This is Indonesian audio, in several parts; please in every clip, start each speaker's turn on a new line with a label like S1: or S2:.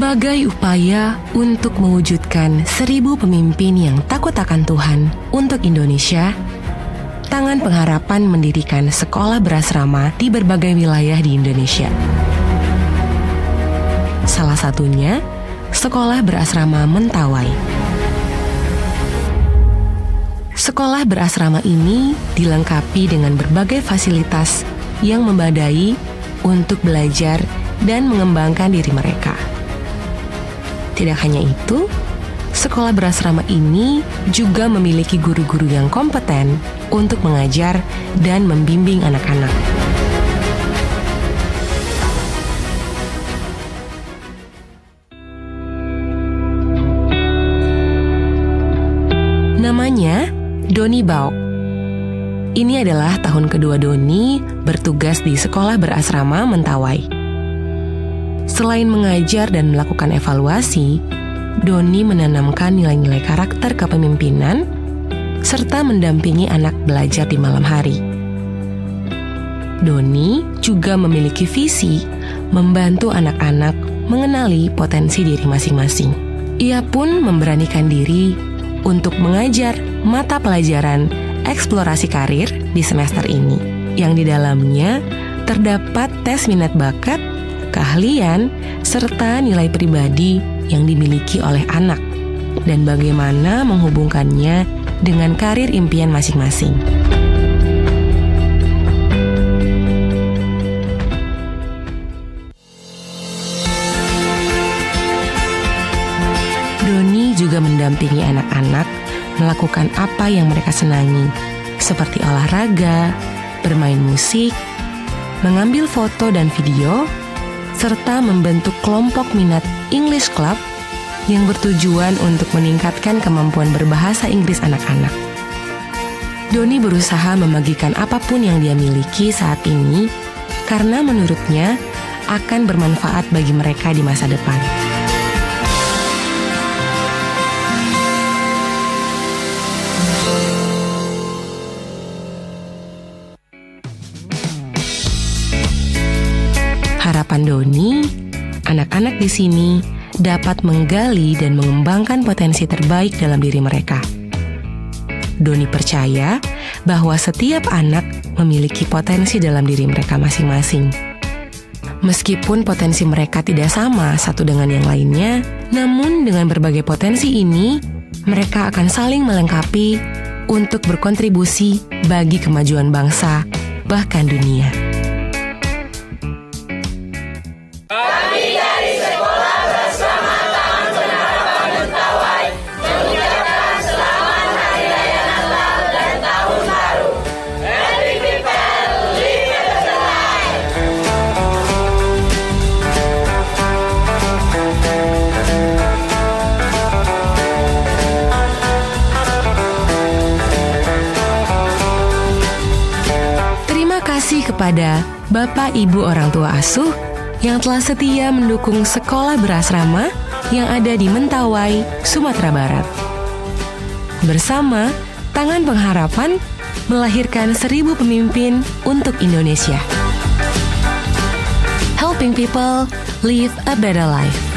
S1: Sebagai upaya untuk mewujudkan 1000 pemimpin yang takut akan Tuhan untuk Indonesia, Tangan Pengharapan mendirikan sekolah berasrama di berbagai wilayah di Indonesia. Salah satunya, Sekolah Berasrama Mentawai. Sekolah berasrama ini dilengkapi dengan berbagai fasilitas yang memadai untuk belajar dan mengembangkan diri mereka. Tidak hanya itu, sekolah berasrama ini juga memiliki guru-guru yang kompeten untuk mengajar dan membimbing anak-anak. Namanya Doni Bao. Ini adalah tahun kedua Doni bertugas di sekolah berasrama Mentawai. Selain mengajar dan melakukan evaluasi, Doni menanamkan nilai-nilai karakter kepemimpinan serta mendampingi anak belajar di malam hari. Doni juga memiliki visi membantu anak-anak mengenali potensi diri masing-masing. Ia pun memberanikan diri untuk mengajar mata pelajaran eksplorasi karir di semester ini, yang di dalamnya terdapat tes minat bakat, keahlian, serta nilai pribadi yang dimiliki oleh anak, dan bagaimana menghubungkannya dengan karir impian masing-masing. Doni juga mendampingi anak-anak melakukan apa yang mereka senangi, seperti olahraga, bermain musik, mengambil foto dan video, serta membentuk kelompok minat English Club yang bertujuan untuk meningkatkan kemampuan berbahasa Inggris anak-anak. Doni berusaha membagikan apapun yang dia miliki saat ini karena menurutnya akan bermanfaat bagi mereka di masa depan. Harapan Doni, anak-anak di sini dapat menggali dan mengembangkan potensi terbaik dalam diri mereka. Doni percaya bahwa setiap anak memiliki potensi dalam diri mereka masing-masing. Meskipun potensi mereka tidak sama satu dengan yang lainnya, namun dengan berbagai potensi ini, mereka akan saling melengkapi untuk berkontribusi bagi kemajuan bangsa, bahkan dunia.
S2: Kami dari Sekolah Berasrama Tangan Pengharapan Mentawai mengucapkan selamat Hari Raya Natal dan Tahun Baru. Happy people, live the life.
S1: Terima kasih kepada Bapak Ibu orang tua asuh yang telah setia mendukung sekolah berasrama yang ada di Mentawai, Sumatera Barat. Bersama Tangan Pengharapan melahirkan 1000 pemimpin untuk Indonesia. Helping people live a better life.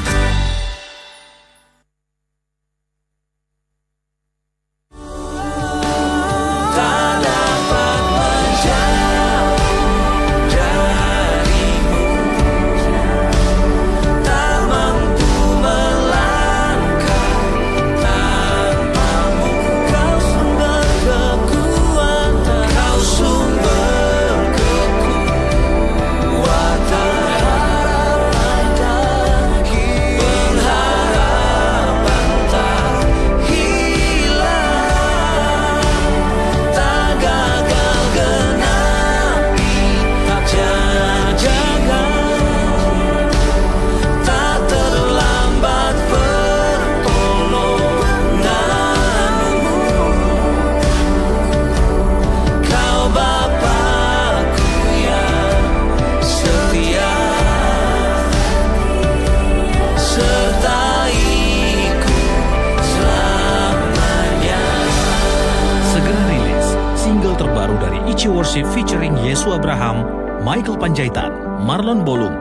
S3: Worship featuring Yesu Abraham, Michael Panjaitan, Marlon Bolung,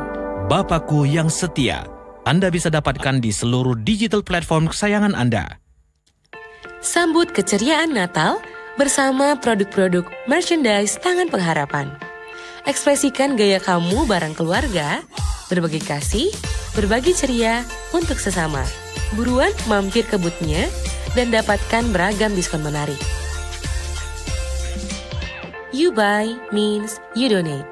S3: Bapakku yang Setia. Anda bisa dapatkan di seluruh digital platform kesayangan Anda.
S1: Sambut keceriaan Natal bersama produk-produk merchandise Tangan Pengharapan. Ekspresikan gaya kamu bareng keluarga, berbagi kasih, berbagi ceria untuk sesama. Buruan mampir ke booth-nya dan dapatkan beragam diskon menarik. You buy means you donate.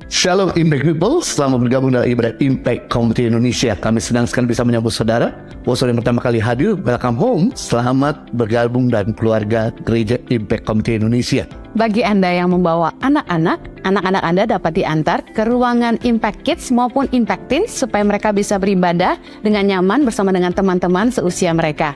S4: Shalom Impact People, selamat bergabung dalam ibadah Impact Community Indonesia. Kami senang sekali bisa menyambut saudara. Buat saudara yang pertama kali hadir, welcome home. Selamat bergabung dan keluarga Gereja Impact Community Indonesia.
S5: Bagi Anda yang membawa anak-anak Anda dapat diantar ke ruangan Impact Kids maupun Impact Teens supaya mereka bisa beribadah dengan nyaman bersama dengan teman-teman seusia mereka.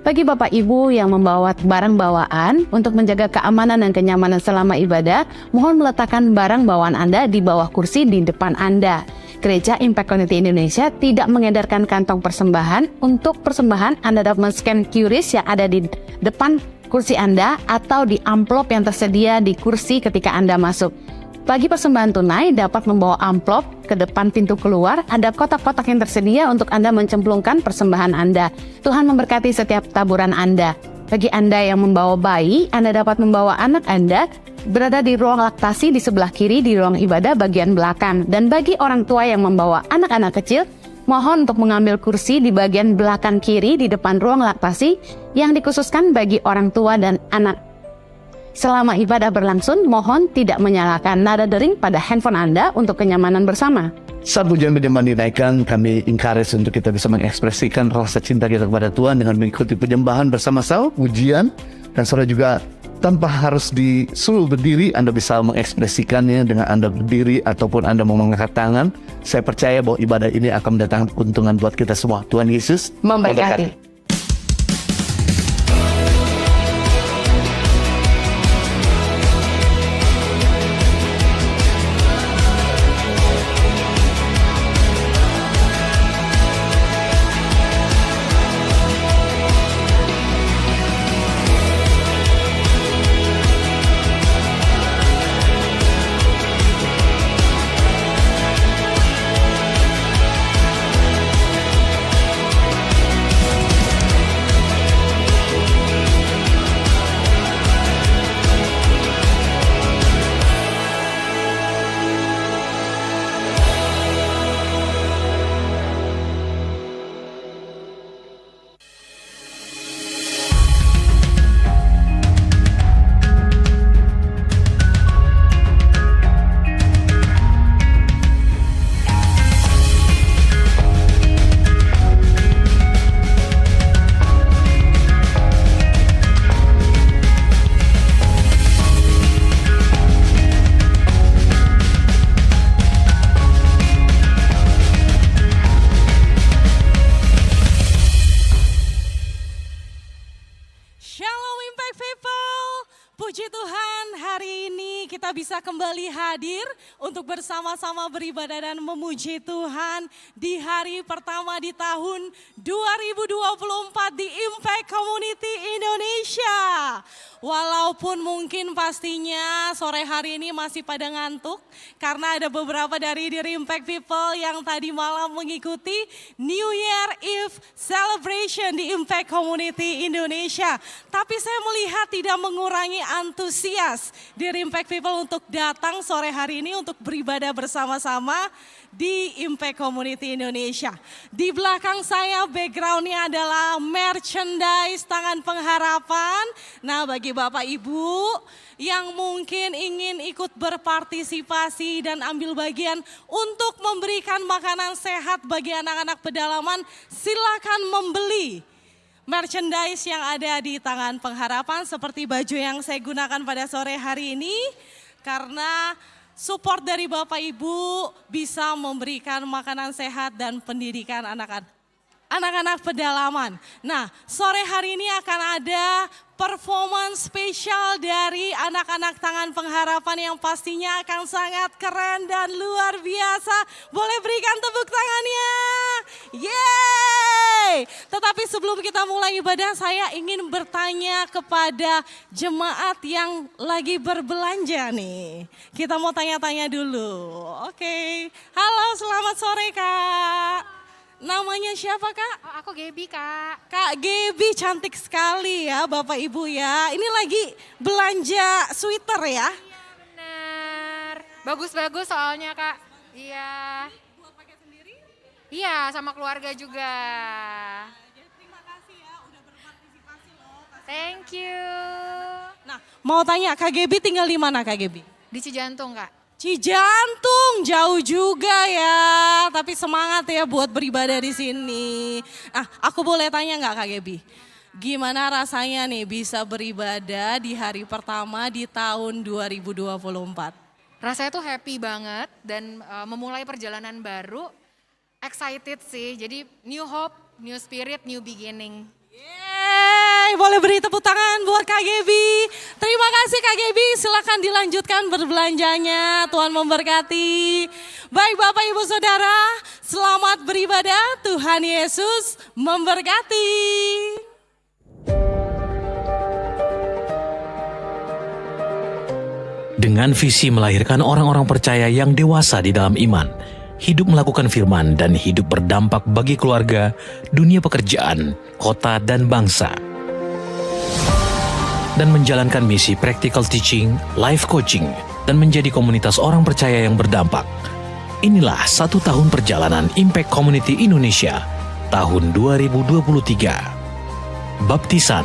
S5: Bagi Bapak Ibu yang membawa barang bawaan untuk menjaga keamanan dan kenyamanan selama ibadah, mohon meletakkan barang bawaan Anda di bawah kursi di depan Anda. Gereja Impact Community Indonesia tidak mengedarkan kantong persembahan. Untuk persembahan, Anda dapat men-scan QRIS yang ada di depan kursi Anda atau di amplop yang tersedia di kursi ketika Anda masuk. Bagi persembahan tunai, dapat membawa amplop ke depan pintu keluar. Ada kotak-kotak yang tersedia untuk Anda mencemplungkan persembahan Anda. Tuhan memberkati setiap taburan Anda. Bagi Anda yang membawa bayi, Anda dapat membawa anak Anda berada di ruang laktasi di sebelah kiri di ruang ibadah bagian belakang. Dan bagi orang tua yang membawa anak-anak kecil, mohon untuk mengambil kursi di bagian belakang kiri di depan ruang laktasi yang dikhususkan bagi orang tua dan anak. Selama ibadah berlangsung, mohon tidak menyalakan nada dering pada handphone Anda untuk kenyamanan bersama.
S4: Saat pujian berjemaah dinaikkan, kami encourage untuk kita bisa mengekspresikan rasa cinta kita kepada Tuhan dengan mengikuti penyembahan bersama-sama, pujian, dan saudara juga tanpa harus disuruh berdiri, Anda bisa mengekspresikannya dengan Anda berdiri ataupun Anda mau mengangkat tangan. Saya percaya bahwa ibadah ini akan mendatangkan keuntungan buat kita semua. Tuhan Yesus
S5: Memberkati.
S6: Shalom Impact People, puji Tuhan hari ini kita bisa kembali hadir untuk bersama-sama beribadah dan memuji Tuhan di hari pertama di tahun 2024 di Impact Community Indonesia. Walaupun mungkin pastinya sore hari ini masih pada ngantuk karena ada beberapa dari Impact People yang tadi malam mengikuti New Year Eve Celebration di Impact Community Indonesia. Tapi saya melihat tidak mengurangi antusias Impact People untuk datang sore hari ini untuk beribadah bersama-sama di Impact Community Indonesia. Di belakang saya backgroundnya adalah merchandise Tangan Pengharapan. Nah, bagi Bapak Ibu yang mungkin ingin ikut berpartisipasi dan ambil bagian untuk memberikan makanan sehat bagi anak-anak pedalaman, silakan membeli merchandise yang ada di Tangan Pengharapan seperti baju yang saya gunakan pada sore hari ini, karena support dari Bapak Ibu bisa memberikan makanan sehat dan pendidikan anak-anak. anak-anak pedalaman. Nah, sore hari ini akan ada performance spesial dari anak-anak Tangan Pengharapan yang pastinya akan sangat keren dan luar biasa. Boleh berikan tepuk tangannya. Yeay! Tetapi sebelum kita mulai ibadah, saya ingin bertanya kepada jemaat yang lagi berbelanja nih. Kita mau tanya-tanya dulu. Oke. Halo, selamat sore Kak. Namanya siapa Kak?
S7: Oh, aku Gaby Kak.
S6: Kak Gaby, cantik sekali ya Bapak Ibu ya. Ini lagi belanja sweater ya?
S7: Iya benar. Bagus-bagus soalnya Kak. Iya.
S6: Buat pakai sendiri?
S7: Iya sama keluarga juga.
S6: Terima kasih ya udah berpartisipasi loh.
S7: Thank you.
S6: Nah, mau tanya Kak Gaby tinggal di mana Kak Gaby?
S7: Di Cijantung Kak.
S6: Cijantung, jauh juga ya. Tapi semangat ya buat beribadah di sini. Nah, aku boleh tanya nggak Kak Gaby? Gimana rasanya nih bisa beribadah di hari pertama di tahun 2024?
S7: Rasanya tuh happy banget dan memulai perjalanan baru. Excited sih, jadi new hope, new spirit, new beginning.
S6: Yeay, boleh beri tepuk tangan buat Kak Gaby. Terima kasih Kak Gaby, silakan dilanjutkan berbelanjanya. Tuhan memberkati. Baik Bapak Ibu Saudara, selamat beribadah. Tuhan Yesus memberkati.
S3: Dengan visi melahirkan orang-orang percaya yang dewasa di dalam iman, hidup melakukan firman dan hidup berdampak bagi keluarga, dunia pekerjaan, kota dan bangsa. Dan menjalankan misi practical teaching, life coaching, dan menjadi komunitas orang percaya yang berdampak. Inilah 1 tahun perjalanan Impact Community Indonesia tahun 2023. Baptisan.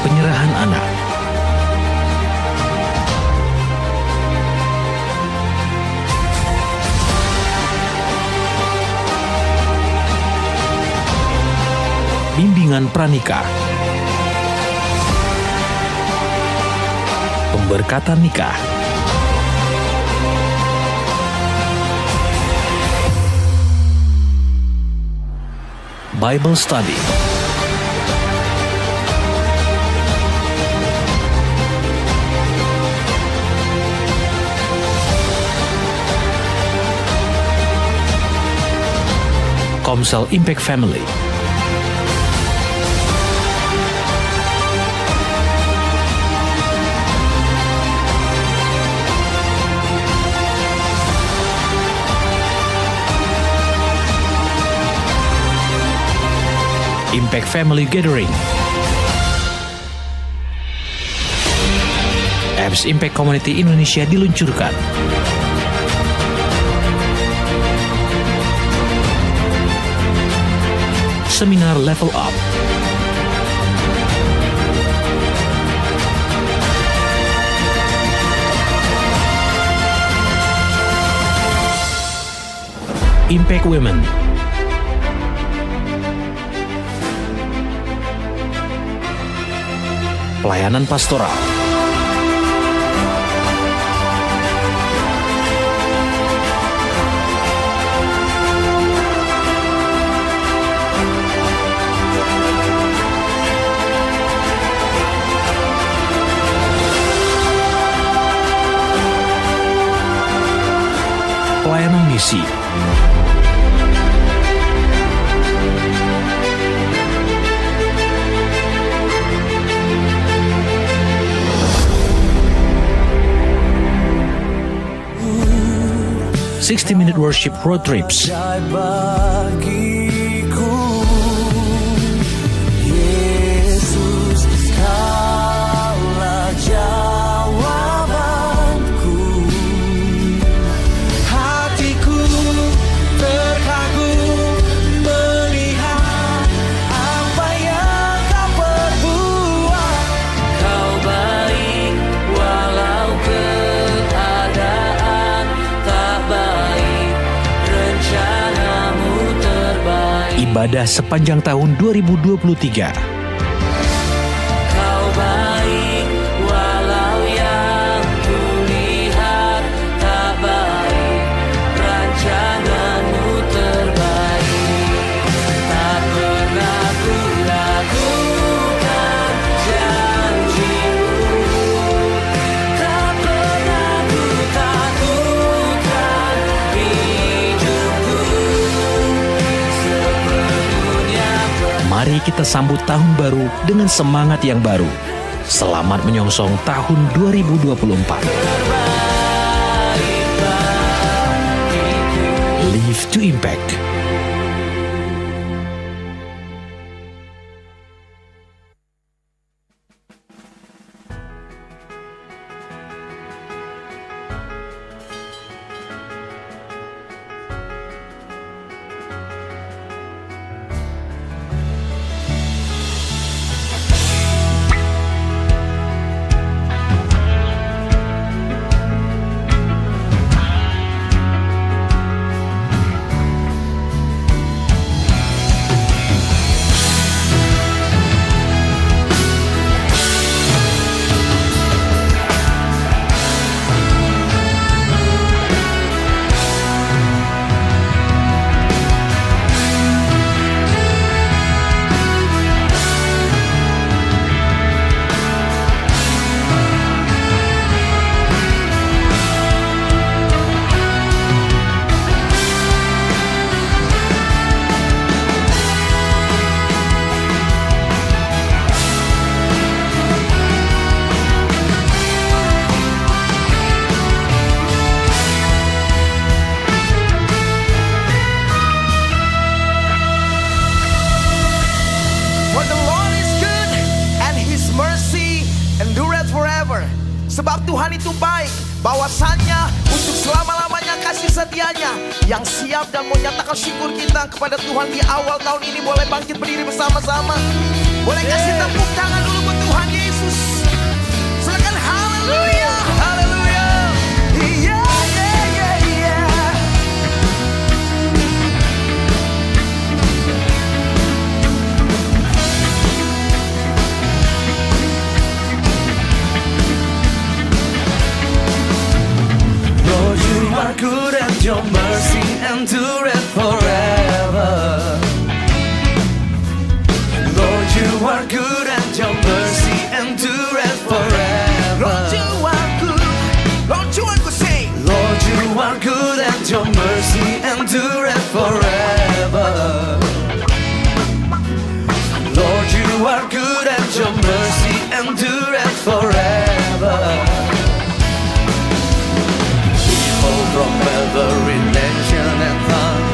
S3: Penyerahan anak. Bimbingan pranikah. Pemberkatan nikah. Bible study. Komsel Impact Family. Impact Family Gathering. Apps Impact Community Indonesia diluncurkan. Seminar Level Up. Impact Women. Pelayanan pastoral. Pelayanan misi. "60-Minute Worship Road Trips". Ibadah sepanjang tahun 2023.
S8: Kau baik,
S3: kita sambut tahun baru dengan semangat yang baru. Selamat menyongsong tahun 2024. Live to Impact.
S8: Sebab Tuhan itu baik, bahwasannya untuk selama-lamanya kasih setianya. Yang siap dan menyatakan syukur kita kepada Tuhan di awal tahun ini, boleh bangkit berdiri bersama-sama. Boleh kasih tepuk tangan dulu buat Tuhan Yesus. Silakan haleluya, haleluya. Iya, iya, iya, iya.
S9: Lord, you are good and your mercy endureth forever. Lord, you are good and your mercy endureth forever.
S8: Lord, you are good. Lord, you are good. Say,
S9: Lord, you are good and your mercy endureth forever. Lord, you are good and your mercy endureth forever. From every nation and tongue,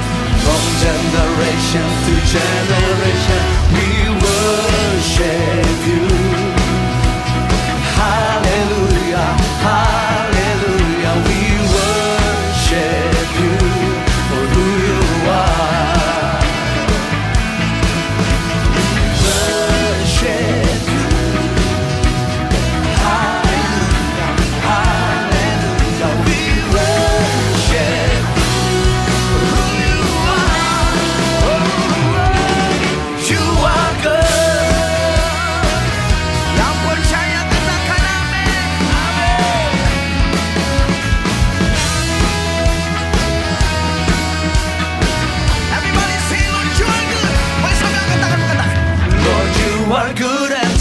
S9: from generation to generation, we worship you. Hallelujah, hallelujah, we worship you for who you are. We worship you. Hallelujah, hallelujah, we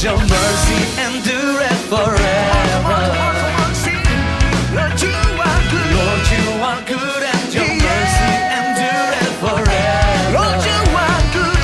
S9: your mercy endureth forever.
S8: Lord, you are good.
S9: Lord, you are good and your mercy endureth forever.
S8: Lord, you are good.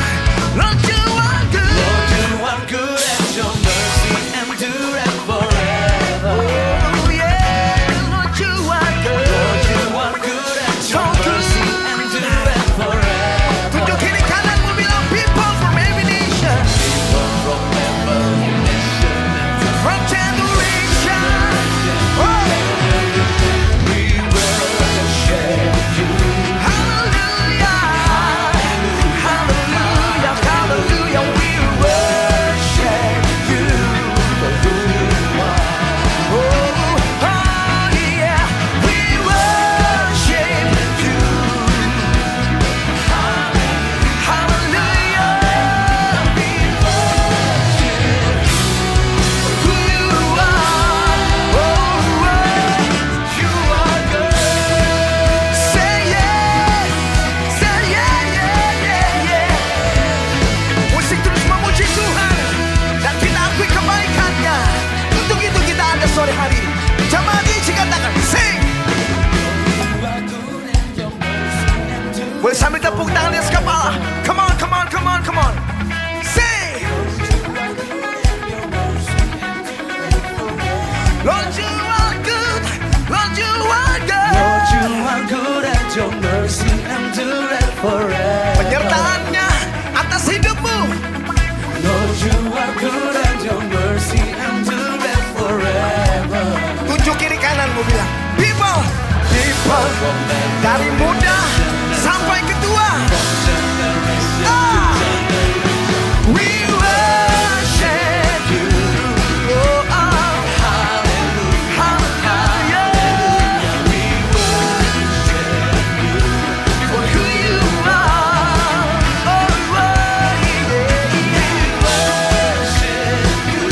S8: Lord, you are good.
S9: Lord, you are good and your mercy endureth forever.
S8: Oh, yeah. Lord, you are good.
S9: Lord, you are good and your mercy endureth forever.
S8: Tunjuk kiri kananmu, bilang people from every nation.
S9: People from every nation and
S8: From generation. Oh.
S9: we worship you.
S8: Hallelujah. Hallelujah. Hallelujah. We worship you.
S9: For who you are.
S8: Oh, oh, yeah. We worship you. Hallelujah. We worship who you are. Oh,
S9: You are good.
S8: say yes. Say yeah, yeah, yeah, yeah. Musik terus memuji Tuhan dan kita akui kebaikannya. Untuk itu kita ada sore hari ini. Jemaat ini katakan, sing. Boleh sambil tepuk tangan di atas kepala. Come on, come on, come on, come on. Sing.
S9: your mercy endureth forever.
S8: Penyertaannya atas hidupmu.
S9: Lord, you are good and your mercy endureth forever.
S8: Tunjuk kiri kananmu bilang, people, people, dari muda sampai ke tua. We worship you. Oh, hallelujah. We worship you for who you are. Oh, yeah. We worship you.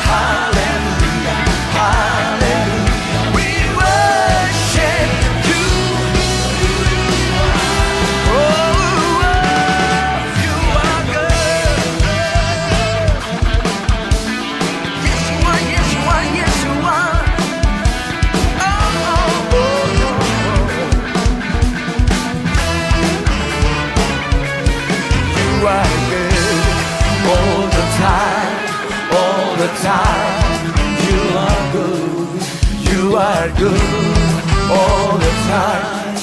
S8: Hallelujah, hallelujah. We worship you.
S9: You are good all the time,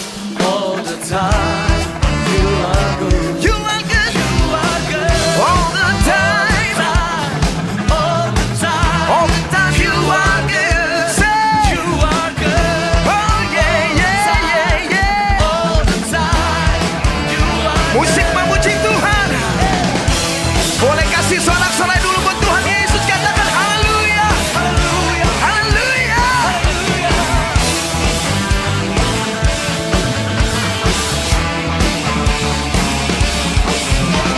S9: all the time. You are good.
S8: You are good.
S9: You are good
S8: All the time.
S9: all the time.
S8: All the time you are good. Say,
S9: You are good
S8: oh yeah, yeah, yeah, yeah.
S9: all the time. You are
S8: Musik memuji Tuhan. Boleh kasih sorak-sorai dulu buat Tuhan Yesus. Katakan haleluya.
S9: hallelujah,
S8: Haleluya.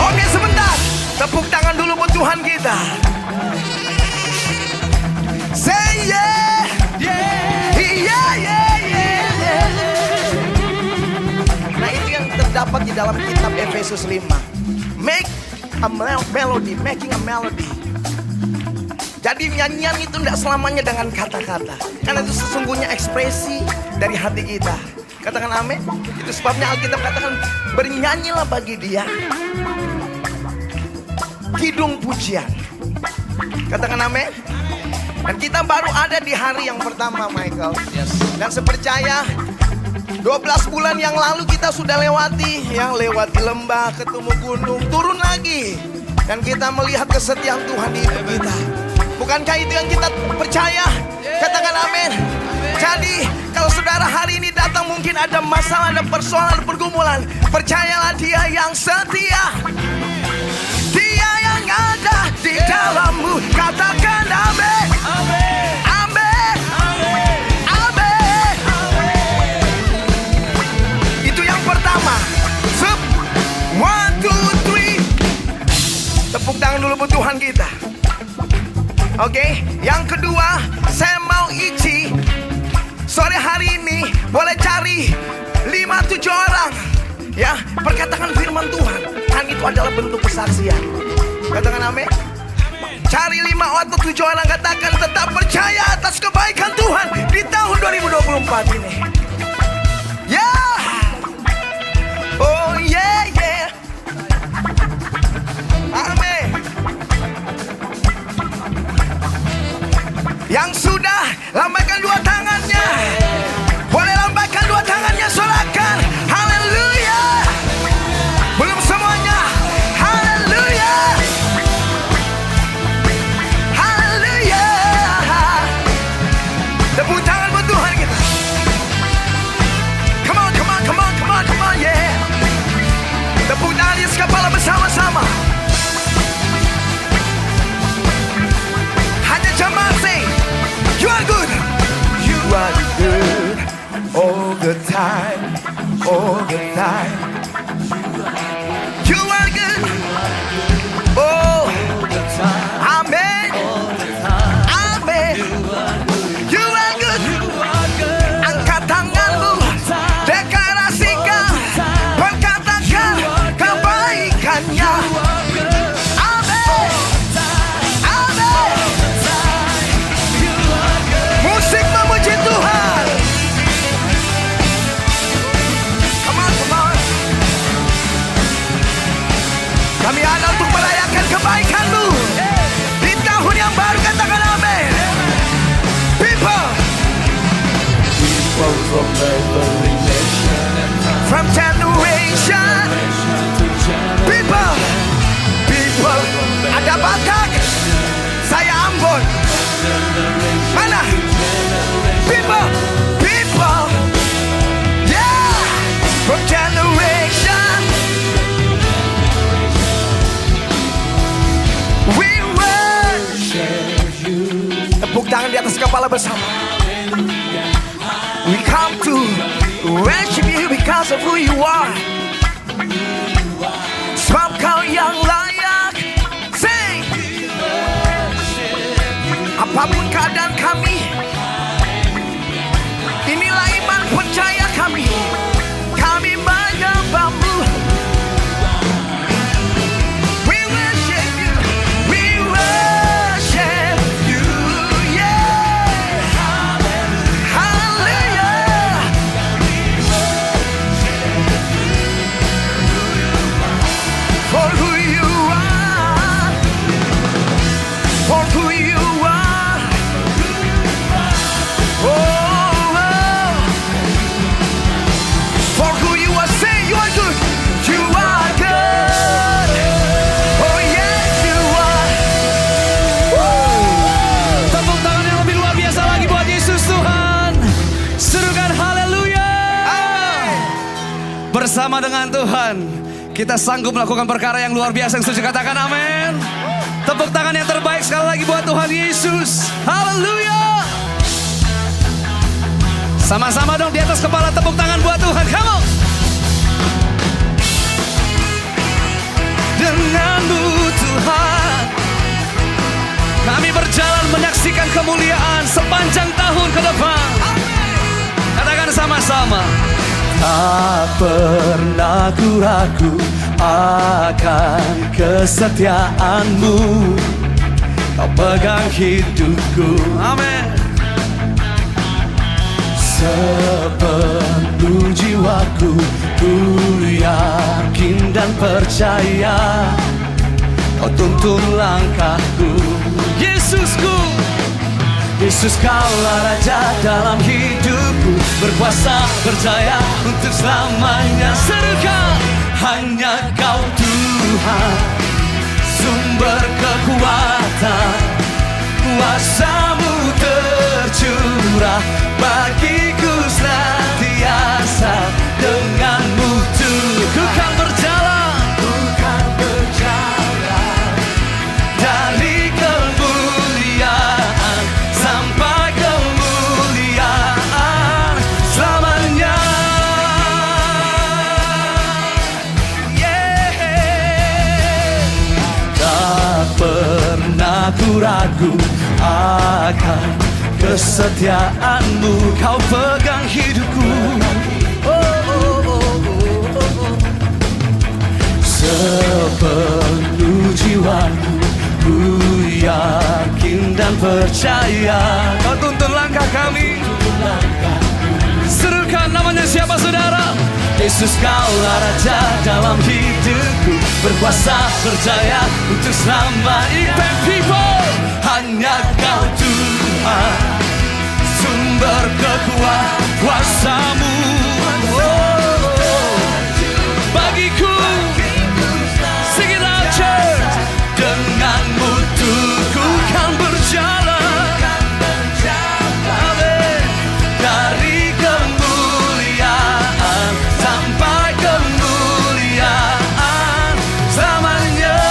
S8: Oke sebentar. Tepuk tangan dulu buat Tuhan kita. Say yeah.
S9: yeah.
S8: Yeah, yeah, yeah, yeah. Nah itu yang terdapat di dalam kitab Efesus 5. Make a melody, making a melody. Jadi nyanyian itu tidak selamanya dengan kata-kata, karena itu sesungguhnya ekspresi dari hati kita. Katakan amin. Itu sebabnya Alkitab katakan bernyanyilah bagi Dia kidung pujian. Katakan amin. Dan kita baru ada di hari yang pertama, Michael. Dan sepercaya 12 bulan yang lalu kita sudah lewati, yang lewati lembah, ketemu gunung, turun lagi. Dan kita melihat kesetiaan Tuhan di hidup kita. Bukankah itu yang kita percaya? Katakan amin. Jadi kalau saudara hari ini datang mungkin ada masalah, ada persoalan, ada pergumulan, percayalah Dia yang setia. Dia yang ada di dalammu. Katakan amin.
S9: Amin.
S8: Amin.
S9: Amin.
S8: Amin. Itu yang pertama. One, two, three. Tepuk tangan dulu buat Tuhan kita. Oke, yang kedua, saya mau isi sore hari ini boleh cari 5-7 orang, ya, perkatakan firman Tuhan. Kan itu adalah bentuk kesaksian. Katakan amin. Cari 5 atau 7 orang, katakan tetap percaya atas kebaikan Tuhan di tahun 2024 ini. Ya, oh yeah, yeah. Amin. Yang sudah, lambaikan 2 tangannya. Boleh lambaikan 2 tangannya, sorakan haleluya. Belum semuanya, haleluya. Haleluya. Tepuk tangan buat Tuhan kita. Come on, come on, come on, come on, come on, yeah. Tepuk tangan di kepala bersama-sama. Hanya jemaat say, you are good. You are good all the time, all the time. You are good. Oh, amen. Amen. You are good. Angkat tanganmu, deklarasikan, perkatakan kebaikannya. Amen. Amen. Musik memuji Tuhan. Come on, come on. Kami ada untuk merayakan kebaikan-Mu di tahun yang baru. Katakan amin. People
S9: From heaven
S8: from generation. People, people, ada Batak, saya Ambon. Mana? People, people, yeah, from generation. We worship you. Tepuk tangan di atas kepala bersama. We come to worship you because of who you are. Sebab kau yang layak. Say, apapun keadaan kami, inilah iman percaya kami. Kami menyembahmu. We worship you. We worship you. Yeah. Hallelujah. For who you are. For who you are. Oh, oh. For who you are. Say you are good. You are good. Oh yes you are.
S9: Tepuk tangan yang lebih luar biasa lagi buat Yesus Tuhan. Serukan haleluya. Bersama dengan Tuhan, kita sanggup melakukan perkara yang luar biasa. Yang setuju katakan amin. Tepuk tangan yang terbaik sekali lagi buat Tuhan Yesus. Haleluya. Sama-sama dong di atas kepala, tepuk tangan buat Tuhan. Come on. Denganmu Tuhan, kami berjalan menyaksikan kemuliaan sepanjang tahun ke depan. Katakan sama-sama. Tak pernah ku ragu akan kesetiaanmu. Kau pegang hidupku. Amin. Sepenuh jiwaku, ku yakin dan percaya. Kau tuntun langkahku. Yesusku, Yesus kaulah Raja dalam hidupku, berkuasa berjaya untuk selamanya. Serukan, hanya Kau Tuhan, sumber kekuatan, kuasa-Mu tercurah bagiku senantiasa. Denganmu Tuhan kan berjalan, bukan berjalan dari kemuliaan sampai kemuliaan selamanya. Yeah. Tak pernah ku ragu akan kesetiaanmu. Kau pegang hidupku. Sepenuh jiwaku, ku yakin dan percaya. Kau tuntun langkah kami. Serukan namanya siapa saudara? Yesus kaulah Raja dalam hidupku, berkuasa berjaya untuk selama. Impact people, hanya Kau Tuhan, sumber kekuatan, kuasa-Mu bagiku. Sing it out church. Denganmu Tuhan kan berjalan, amin, dari kemuliaan sampai kemuliaan selamanya.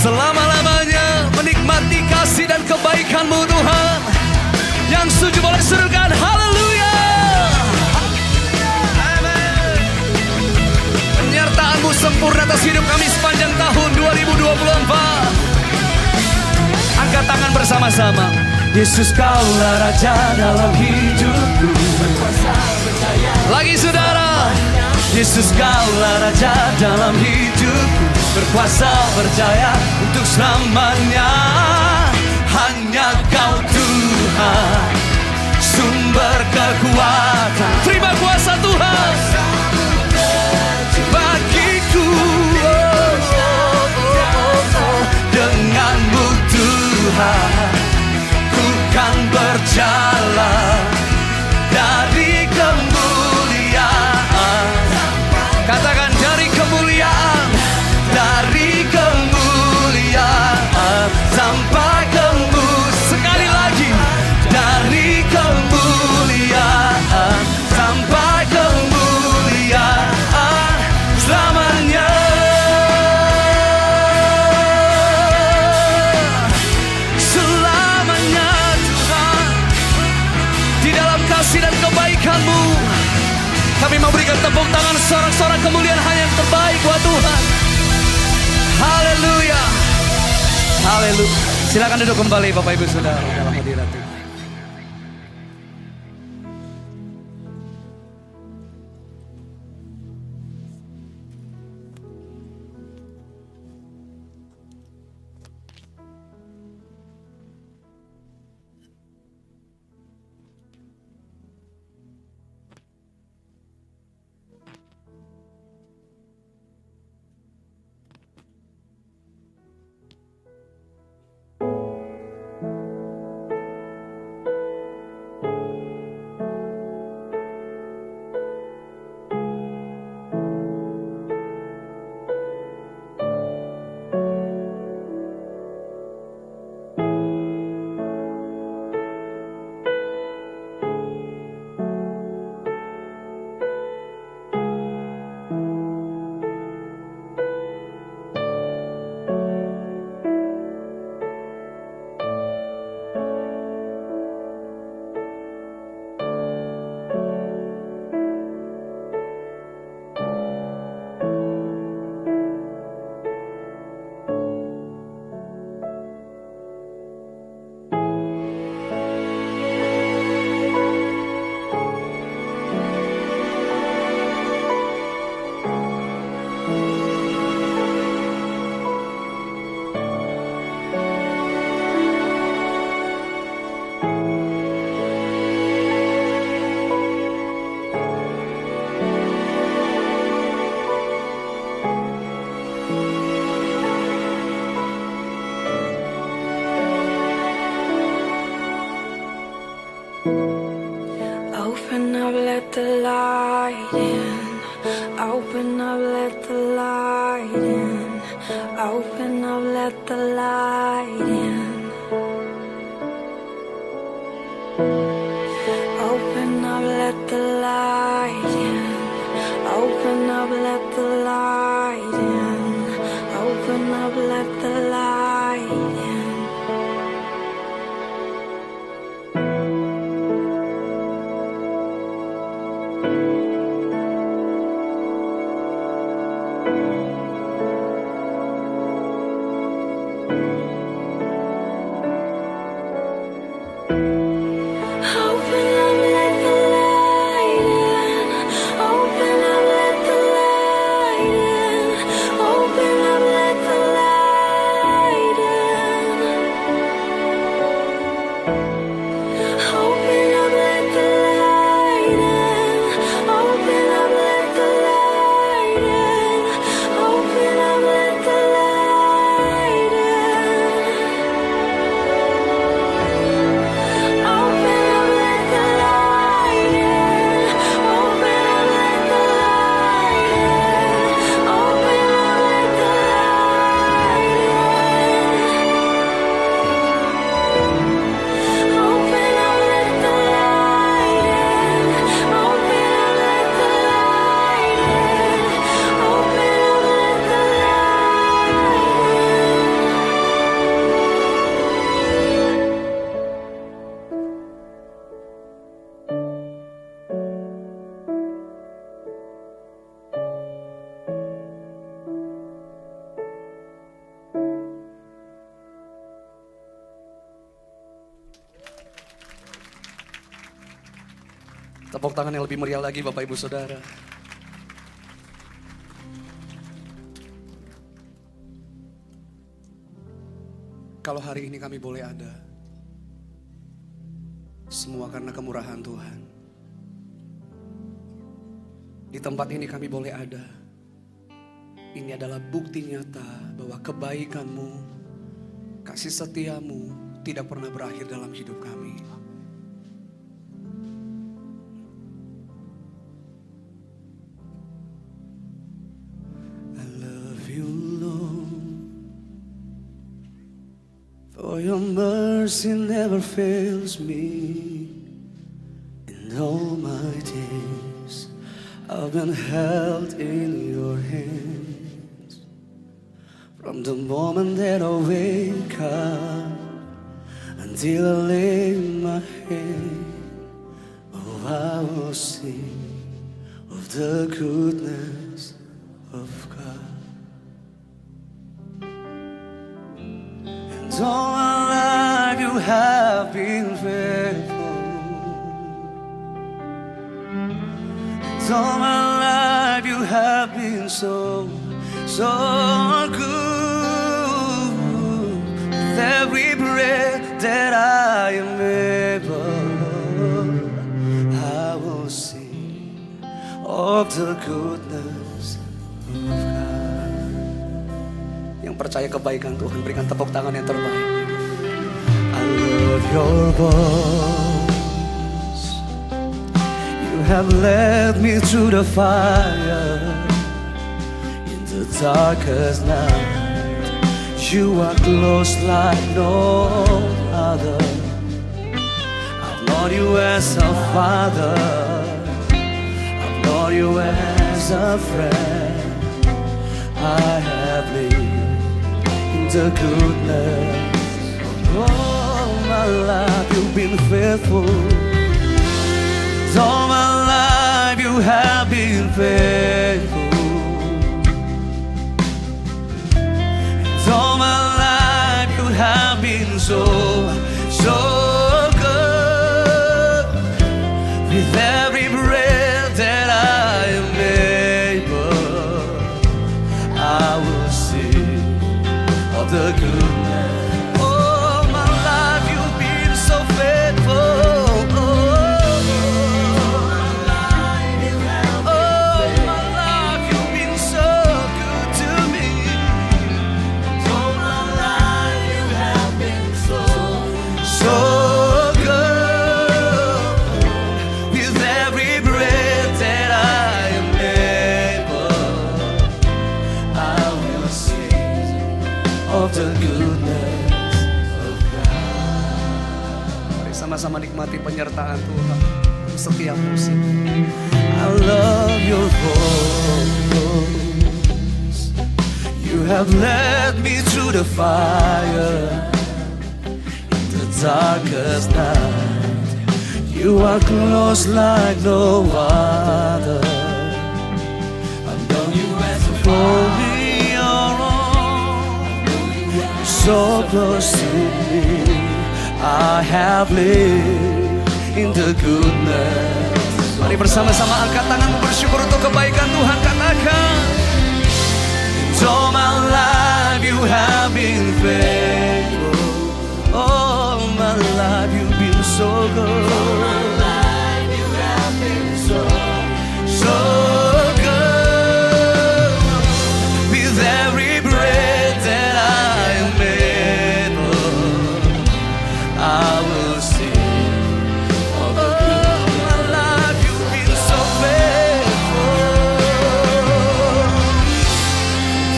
S9: Selama-lamanya menikmati kasih dan kebaikan-Mu Tuhan. Yang setuju boleh serukan haleluya. Amin. Penyertaan-Mu sempurna atas hidup kami sepanjang tahun 2024. Angkat tangan bersama-sama. Yesus kaulah Raja dalam hidupku, berkuasa berjaya. Lagi saudara. Yesus kaulah Raja dalam hidupku, berkuasa berjaya untuk selamanya. Hanya Kau Tuhan, sumber kekuatan. Terima kuasa Tuhan bagiku. Denganmu Tuhan, ku kan berjaya tepuk tangan, sorak-sorak kemuliaan hanya yang terbaik buat Tuhan. Haleluya. Haleluya. Silakan duduk kembali Bapak Ibu Saudara dalam hadirat Tuhan.
S2: Open up, let the light in. Open up, let the light in. Open up, let the light in. Open up, let the light in. Open up, let the light in. Open up, let the light in.
S9: Tepuk tangan yang lebih meriah lagi Bapak Ibu Saudara. Kalau hari ini kami boleh ada, semua karena kemurahan Tuhan. Di tempat ini kami boleh ada. Ini adalah bukti nyata bahwa kebaikan-Mu, kasih setia-Mu tidak pernah berakhir dalam hidup kami. For your mercy never fails me. In all my days I've been held in your hands. From the moment that I wake up until I lay my head, oh I will sing of the goodness of God. And all my life you have been faithful. And all my life you have been so good. With every breath that I am able, I will sing of the goodness of God. Yang percaya kebaikan Tuhan, berikan tepuk tangan yang terbaik. I love your voice. You have led me through the fire. In the darkest night, you are close like no other. I've known you as a father, I've known you as a friend. I have lived in the goodness. All my life you've been faithful. All my life you have been faithful. All my life you have been so good. With every breath that I am able, I will sing of the goodness. All my life you've been so faithful. Sama-sama nikmati penyertaan Tuhan setiap musim. I love your voice. You have led me through the fire. In the darkest night, you are close like no other. I've known you as a me your own. So close to me, I have lived in the goodness. Mari bersama-sama angkat tanganmu bersyukur untuk kebaikan Tuhan. Katakan, all my life you have been faithful. All my life you've been so good. All my life you have been so good. With every breath that I am able, I will sing of the goodness. All my life you've been so faithful.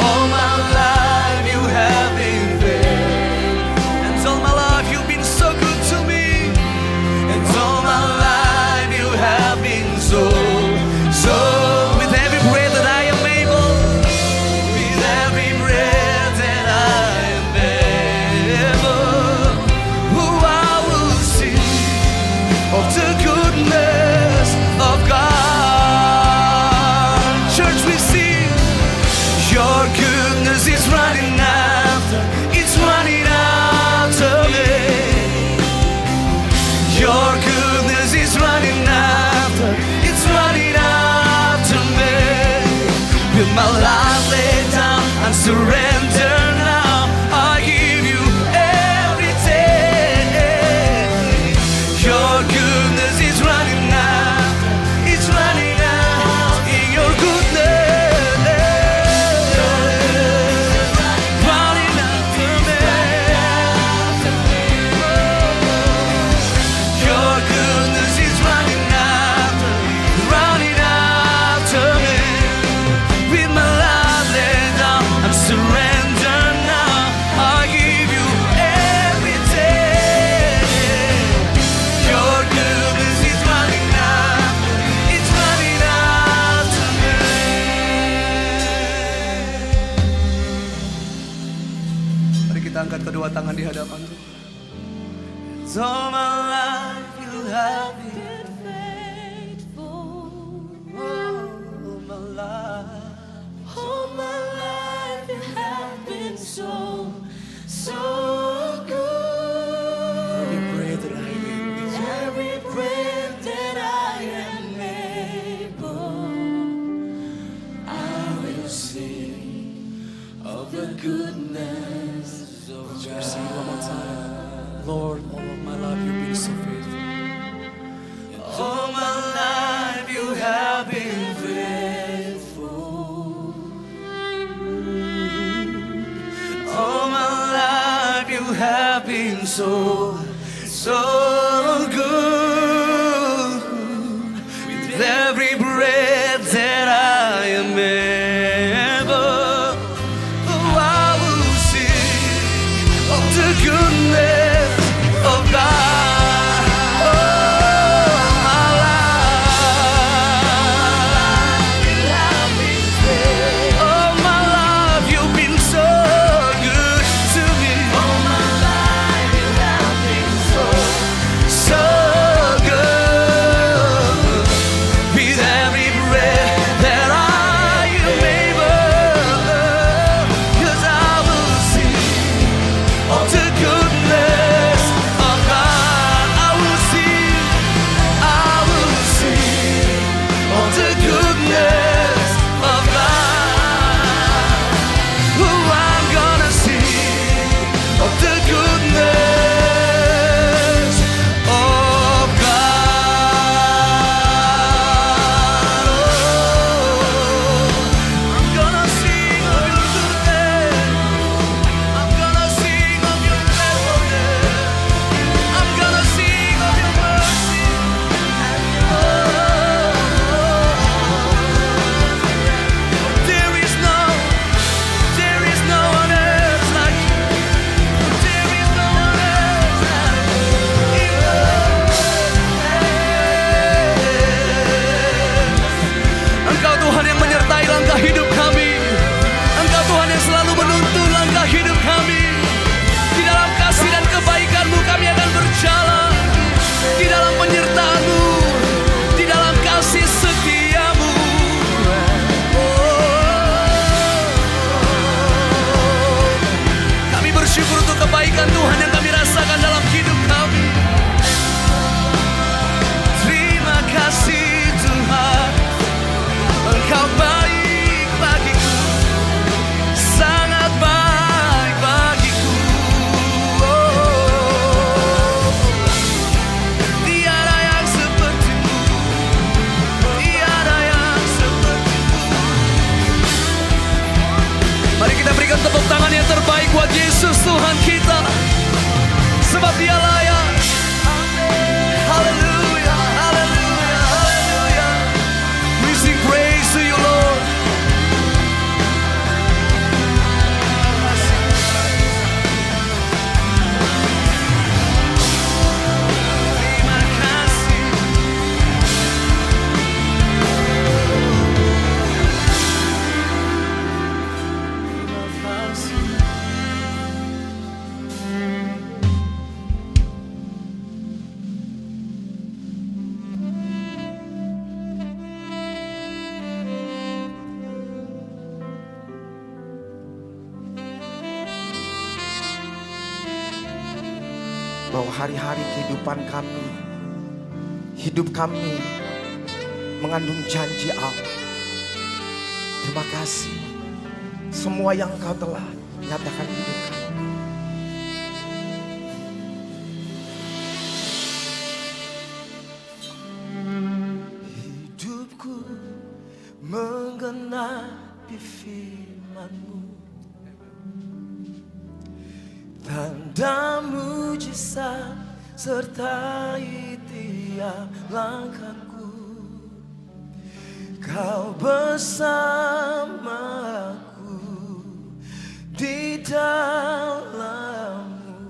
S9: All my life you have been faithful. And all my life you've been so good to me. And all my life you have been so. With every breath that I am able, with every breath that I am able, of the goodness of God. Church, we sing, your goodness is running after, it's running after me. Your goodness is running after, it's running after me. With my life laid down and surrender now, I give you everything. Your goodness is running out, it's running out in your goodness. Running after me. Your goodness is running after me. With my life laid down, I'm surrendered now. I give you everything. Your goodness is running out, it's running out to me. Mari kita angkat kedua tangan di hadapan Tuhan. All my life you have been faithful. so good. Every breath that I am, every breath that I am able, I will sing of the goodness of God. Sing one more time. Lord, all of my life you've been so faithful. All my life you have been faithful. All my life you have been so good. With every breath that I am able, oh, I will sing of the goodness of God. Kebaikan Tuhan yang kami rasakan dalam hidup kami. Terima kasih Tuhan, Engkau baik bagiku, sangat baik bagiku. Tiada yang sepertimu, tiada yang sepertimu. Mari kita berikan tepuk tangan yang terbaik buat Yesus Tuhan kita, sebab Dia layak. Haleluya, haleluya, haleluya. We sing praise to you, Lord. Terima kasih. Terima kasih.
S8: Bahwa hari-hari kehidupan kami, hidup kami mengandung janji Allah. Terima kasih semua yang Engkau telah nyatakan hidup kami. Hidupku menggenapi firman-Mu, tanda mujizat sertai tiap langkahku. Kau bersamaku di dalam-Mu,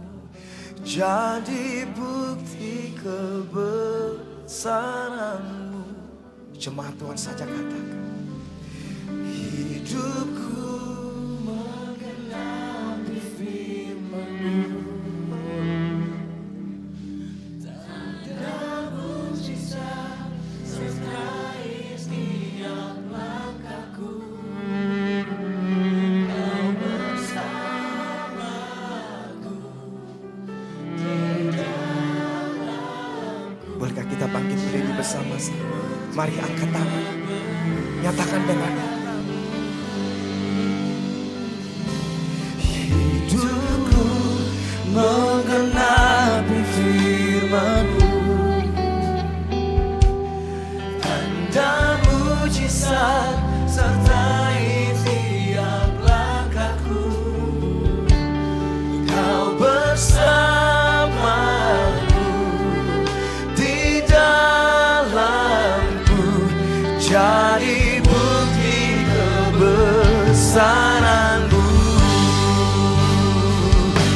S8: jadi bukti kebesaran-Mu. Jemaat Tuhan saja katakan, hidupku menggenapi firman-Mu, tanda mujizat sertai setiap langkahku. Kau bersamaku kuasa. Mari angkat tangan, nyatakan dengan
S9: hidupku menggenapi firman-Mu. Tanda mujizat sertai tiap langkahku. Kau bersamaku di dalamku, jadi bukti kebesaran-Mu.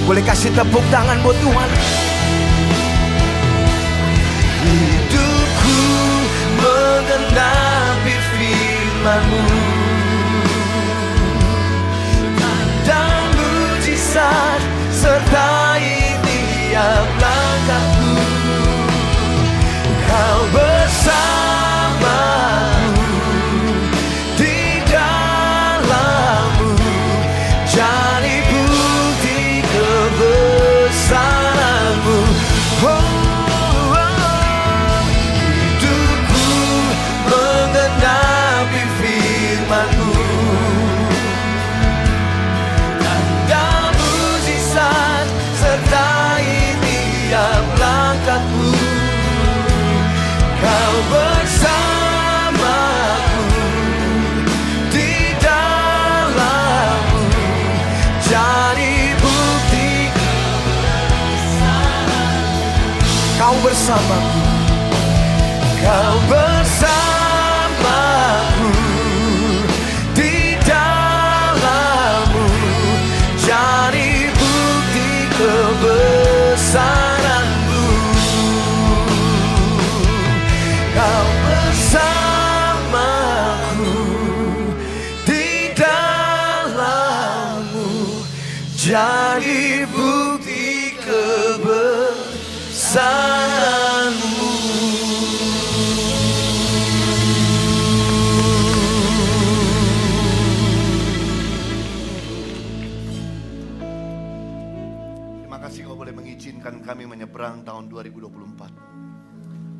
S8: boleh kasih tepuk tangan buat Tuhan.
S9: Hidupku menggenapi firman-Mu. Tanda mujizat sertai tiap langkahku. Kau bersamaku di dalammu, jadi bukti kebesaran-Mu. Hidupku menggenapi firman-Mu. Tanda mujizat sertai tiap langkahku. Kau bersamaku di dalammu, jadi bukti
S8: Kau bersamaku,
S9: Kau bersamaku di dalammu, jadi bukti kebesaran-Mu. Kau bersamaku di dalammu, jadi bukti kebesaran-Mu.
S4: Terima kasih kau boleh mengizinkan kami menyeberang tahun 2024.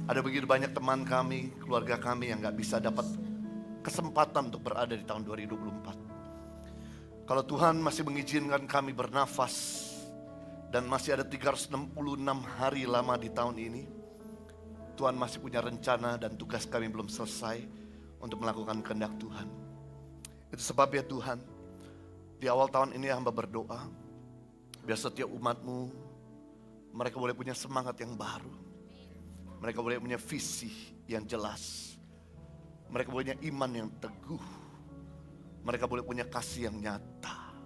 S4: Ada begitu banyak teman kami, keluarga kami yang gak bisa dapat kesempatan untuk berada di tahun 2024. Kalau Tuhan masih mengizinkan kami bernafas dan masih ada 366 hari lama di tahun ini, Tuhan masih punya rencana dan tugas kami belum selesai untuk melakukan kehendak Tuhan. Itu sebabnya Tuhan, di awal tahun ini hamba berdoa, biar setiap umat-Mu, mereka boleh punya semangat yang baru. Mereka boleh punya visi yang jelas. Mereka boleh punya iman yang teguh. Mereka boleh punya kasih yang nyata.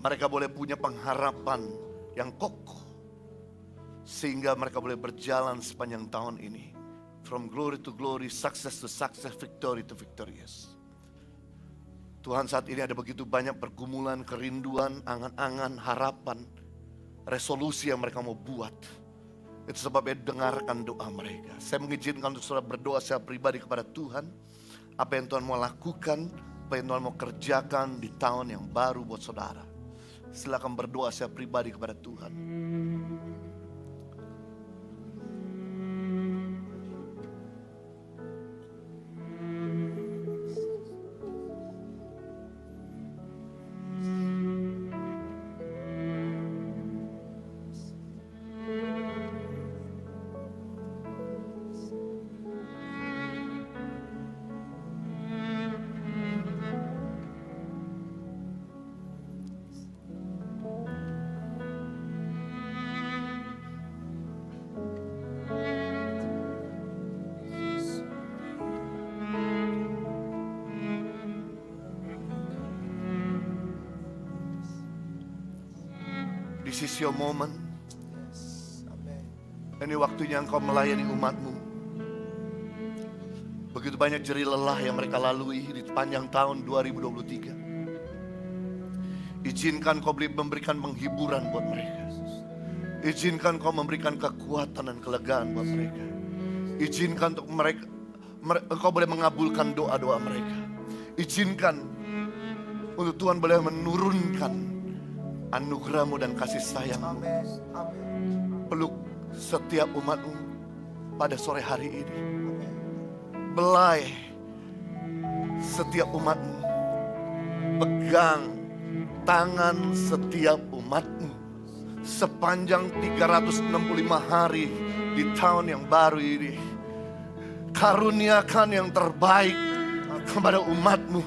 S4: Mereka boleh punya pengharapan yang kokoh. Sehingga mereka boleh berjalan sepanjang tahun ini. From glory to glory, success to success, victory to victorious. Tuhan, saat ini ada begitu banyak pergumulan, kerinduan, angan-angan, harapan, resolusi yang mereka mau buat. Itu sebabnya dengarkan doa mereka. Saya mengizinkan untuk saudara berdoa secara pribadi kepada Tuhan. Apa yang Tuhan mau lakukan, apa yang Tuhan mau kerjakan di tahun yang baru buat saudara. Silakan berdoa secara pribadi kepada Tuhan. This is your moment. Ini waktunya engkau melayani umat-Mu. Begitu banyak jerih lelah yang mereka lalui di sepanjang tahun 2023. Izinkan kau memberikan penghiburan buat mereka. Izinkan kau memberikan kekuatan dan kelegaan buat mereka. Izinkan untuk mereka, engkau boleh mengabulkan doa-doa mereka. Izinkan untuk Tuhan boleh menurunkan anugerah-Mu dan kasih sayang-Mu. Peluk setiap umat-Mu pada sore hari ini.
S8: terbelai setiap umatmu. Pegang tangan setiap umatmu sepanjang 365 hari di tahun yang baru ini. Karuniakan yang terbaik kepada umatmu.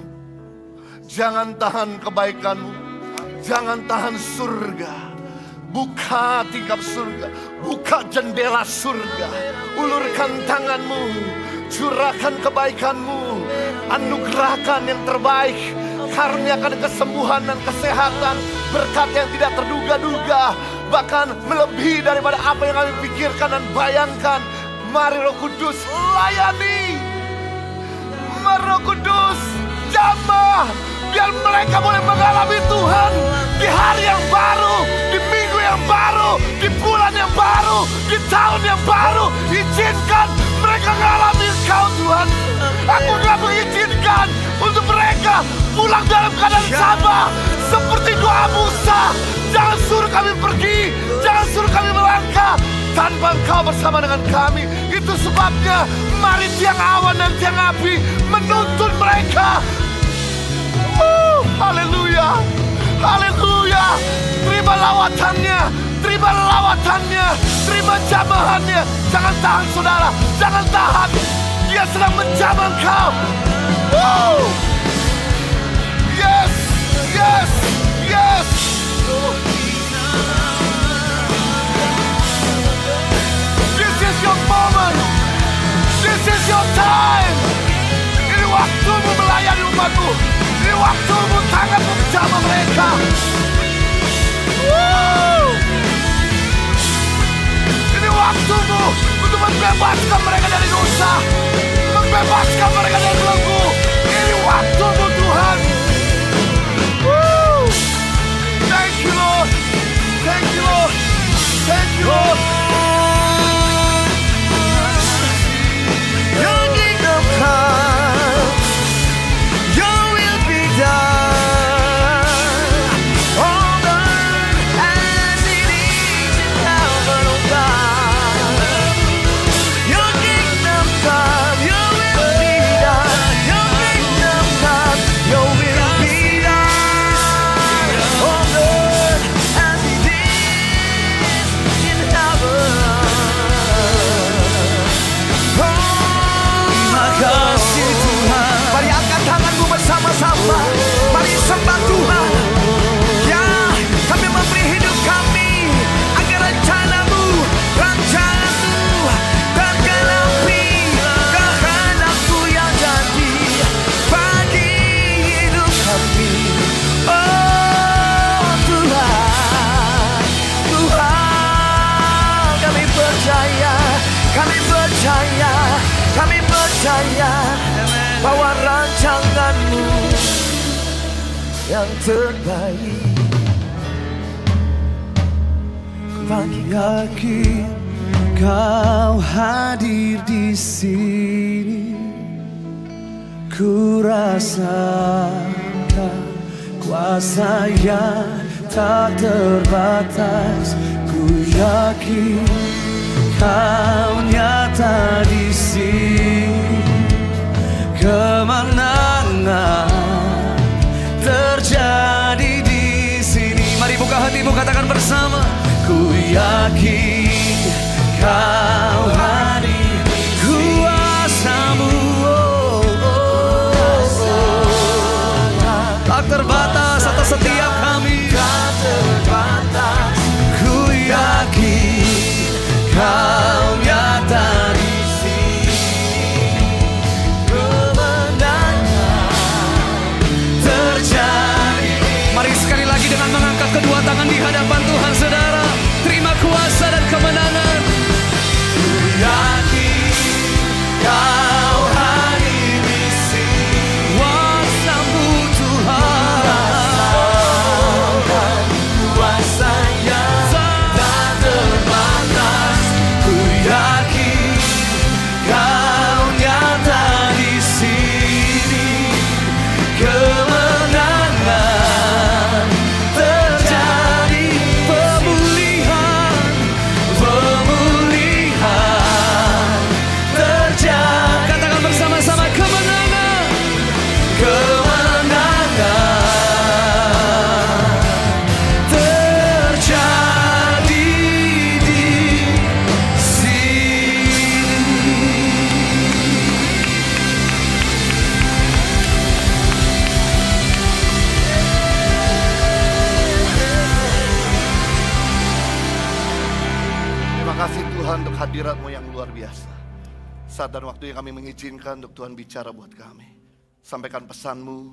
S8: Jangan tahan kebaikanmu, jangan tahan surga. Buka tingkap surga, buka jendela surga. Ulurkan tanganmu, curahkan kebaikanmu, anugerahkan yang terbaik. Karuniakan kesembuhan dan kesehatan, berkat yang tidak terduga-duga, bahkan melebihi daripada apa yang kami pikirkan dan bayangkan. Mari Roh Kudus layani, mari Roh Kudus jamah, biar mereka boleh mengalami Tuhan di hari yang baru, di minggu yang baru, di bulan yang baru, di tahun yang baru. Izinkan mereka mengalami Engkau Tuhan. Aku gak mengizinkan untuk mereka pulang dalam keadaan sama seperti doa Musa. Jangan suruh kami pergi, jangan suruh kami melangkah tanpa Engkau bersama dengan kami. Itu sebabnya mari tiang awan dan tiang api menuntun mereka. Haleluya, haleluya. Terima lawatannya, terima lawatannya, terima jamahannya. Jangan tahan saudara, jangan tahan. Dia sedang menjamah engkau. Yes, yes, yes. This is your moment. This is your time. Ini waktumu melayani umatmu. Ini waktumu tanganmu menjamah mereka. Ini waktumu untuk membebaskan mereka dari dosa, membebaskan mereka dari belenggu. Ini waktumu Tuhan. Thank you Lord, thank you Lord, thank you Lord. Your kingdom come, your will be done on earth as it is in heaven, oh God. Your kingdom come, your will be done. Your kingdom come, your will be done on earth as it is in heaven. Terima kasih Tuhan. Mari angkat tanganmu bersama-sama. Mari sembah Tuhan. Ya, kami memberi hidup kami agar rencanamu, rancanganmu tergenapi. Kehendakmu yang jadi bagi hidup kami. Oh Tuhan, Tuhan, kami percaya, kami percaya, kami percaya bahwa rancanganmu yang terbaik bagi
S9: Yakin kau hadir di sini, ku rasakan kuasa yang tak terbatas. Ku yakin kau nyata di sini, kemenangan terjadi di sini. Mari buka hatimu, katakan bersama. Ku yakin kau hadir, kuasamu tak terbatas atas setiap kami. Ku yakin kau nyata di sini, kemenangan terjadi. Mari sekali lagi dengan mengangkat kedua tangan di hadapan Tuhan, saudara. Terima kuasa dan kemenangan. Ku yakin kau hadir di sini, kuasa-Mu Tuhan, kuasa yang tak terbatas. Ku yakin kau nyata di sini, kemenangan terjadi.
S4: kasih Tuhan untuk hadirat-Mu yang luar biasa. Saat dan waktu yang kami mengizinkan untuk Tuhan bicara buat kami. Sampaikan pesan-Mu,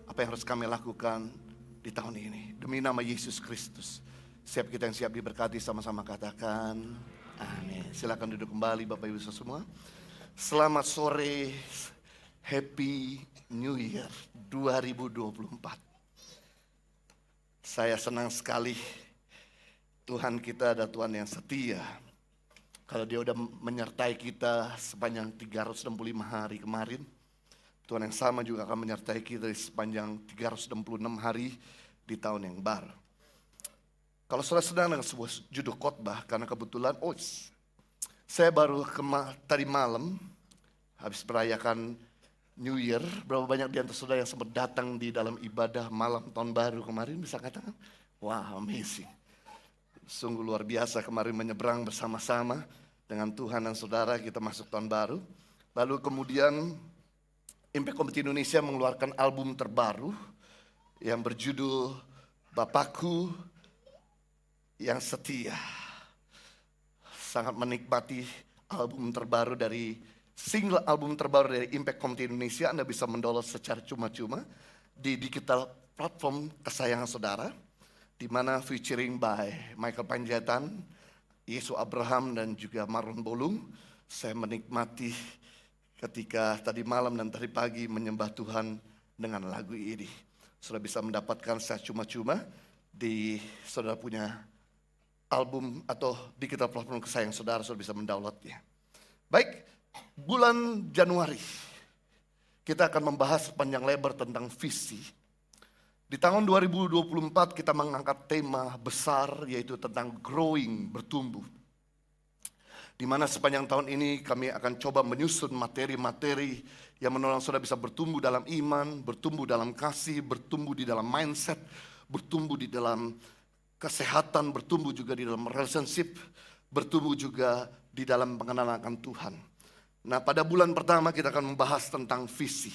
S4: apa yang harus kami lakukan di tahun ini. Demi nama Yesus Kristus. Siap kita yang siap diberkati, sama-sama katakan amin. Silakan duduk kembali Bapak Ibu semua. Selamat sore, Happy New Year 2024. Saya senang sekali Tuhan kita adalah Tuhan yang setia. Kalau Dia udah menyertai kita sepanjang 365 hari kemarin, Tuhan yang sama juga akan menyertai kita di sepanjang 366 hari di tahun yang baru. Kalau saudara sedang dengan sebuah judul khotbah, karena kebetulan, saya baru tadi malam habis merayakan New Year. Berapa banyak di antara saudara yang sempat datang di dalam ibadah malam tahun baru kemarin, bisa katakan, wow, amazing. Sungguh luar biasa kemarin menyeberang bersama-sama dengan Tuhan dan saudara kita masuk tahun baru. Lalu kemudian Impact Community Indonesia mengeluarkan album terbaru yang berjudul Bapakku yang Setia. Sangat menikmati album terbaru single album terbaru dari Impact Community Indonesia. Anda bisa mendownload secara cuma-cuma di digital platform kesayangan saudara, di mana featuring by Michael Panjaitan, Yesu Abraham dan juga Marlon Bolung. Saya menikmati ketika tadi malam dan tadi pagi menyembah Tuhan dengan lagu ini. Saudara bisa mendapatkan secara cuma-cuma di saudara punya album atau digital platform kesayangan saudara bisa mendownloadnya. Baik, bulan Januari kita akan membahas panjang lebar tentang visi. Di tahun 2024 kita mengangkat tema besar yaitu tentang growing, bertumbuh. Di mana sepanjang tahun ini kami akan coba menyusun materi-materi yang menolong saudara bisa bertumbuh dalam iman, bertumbuh dalam kasih, bertumbuh di dalam mindset, bertumbuh di dalam kesehatan, bertumbuh juga di dalam relationship, bertumbuh juga di dalam pengenalan akan Tuhan. Nah, pada bulan pertama kita akan membahas tentang visi.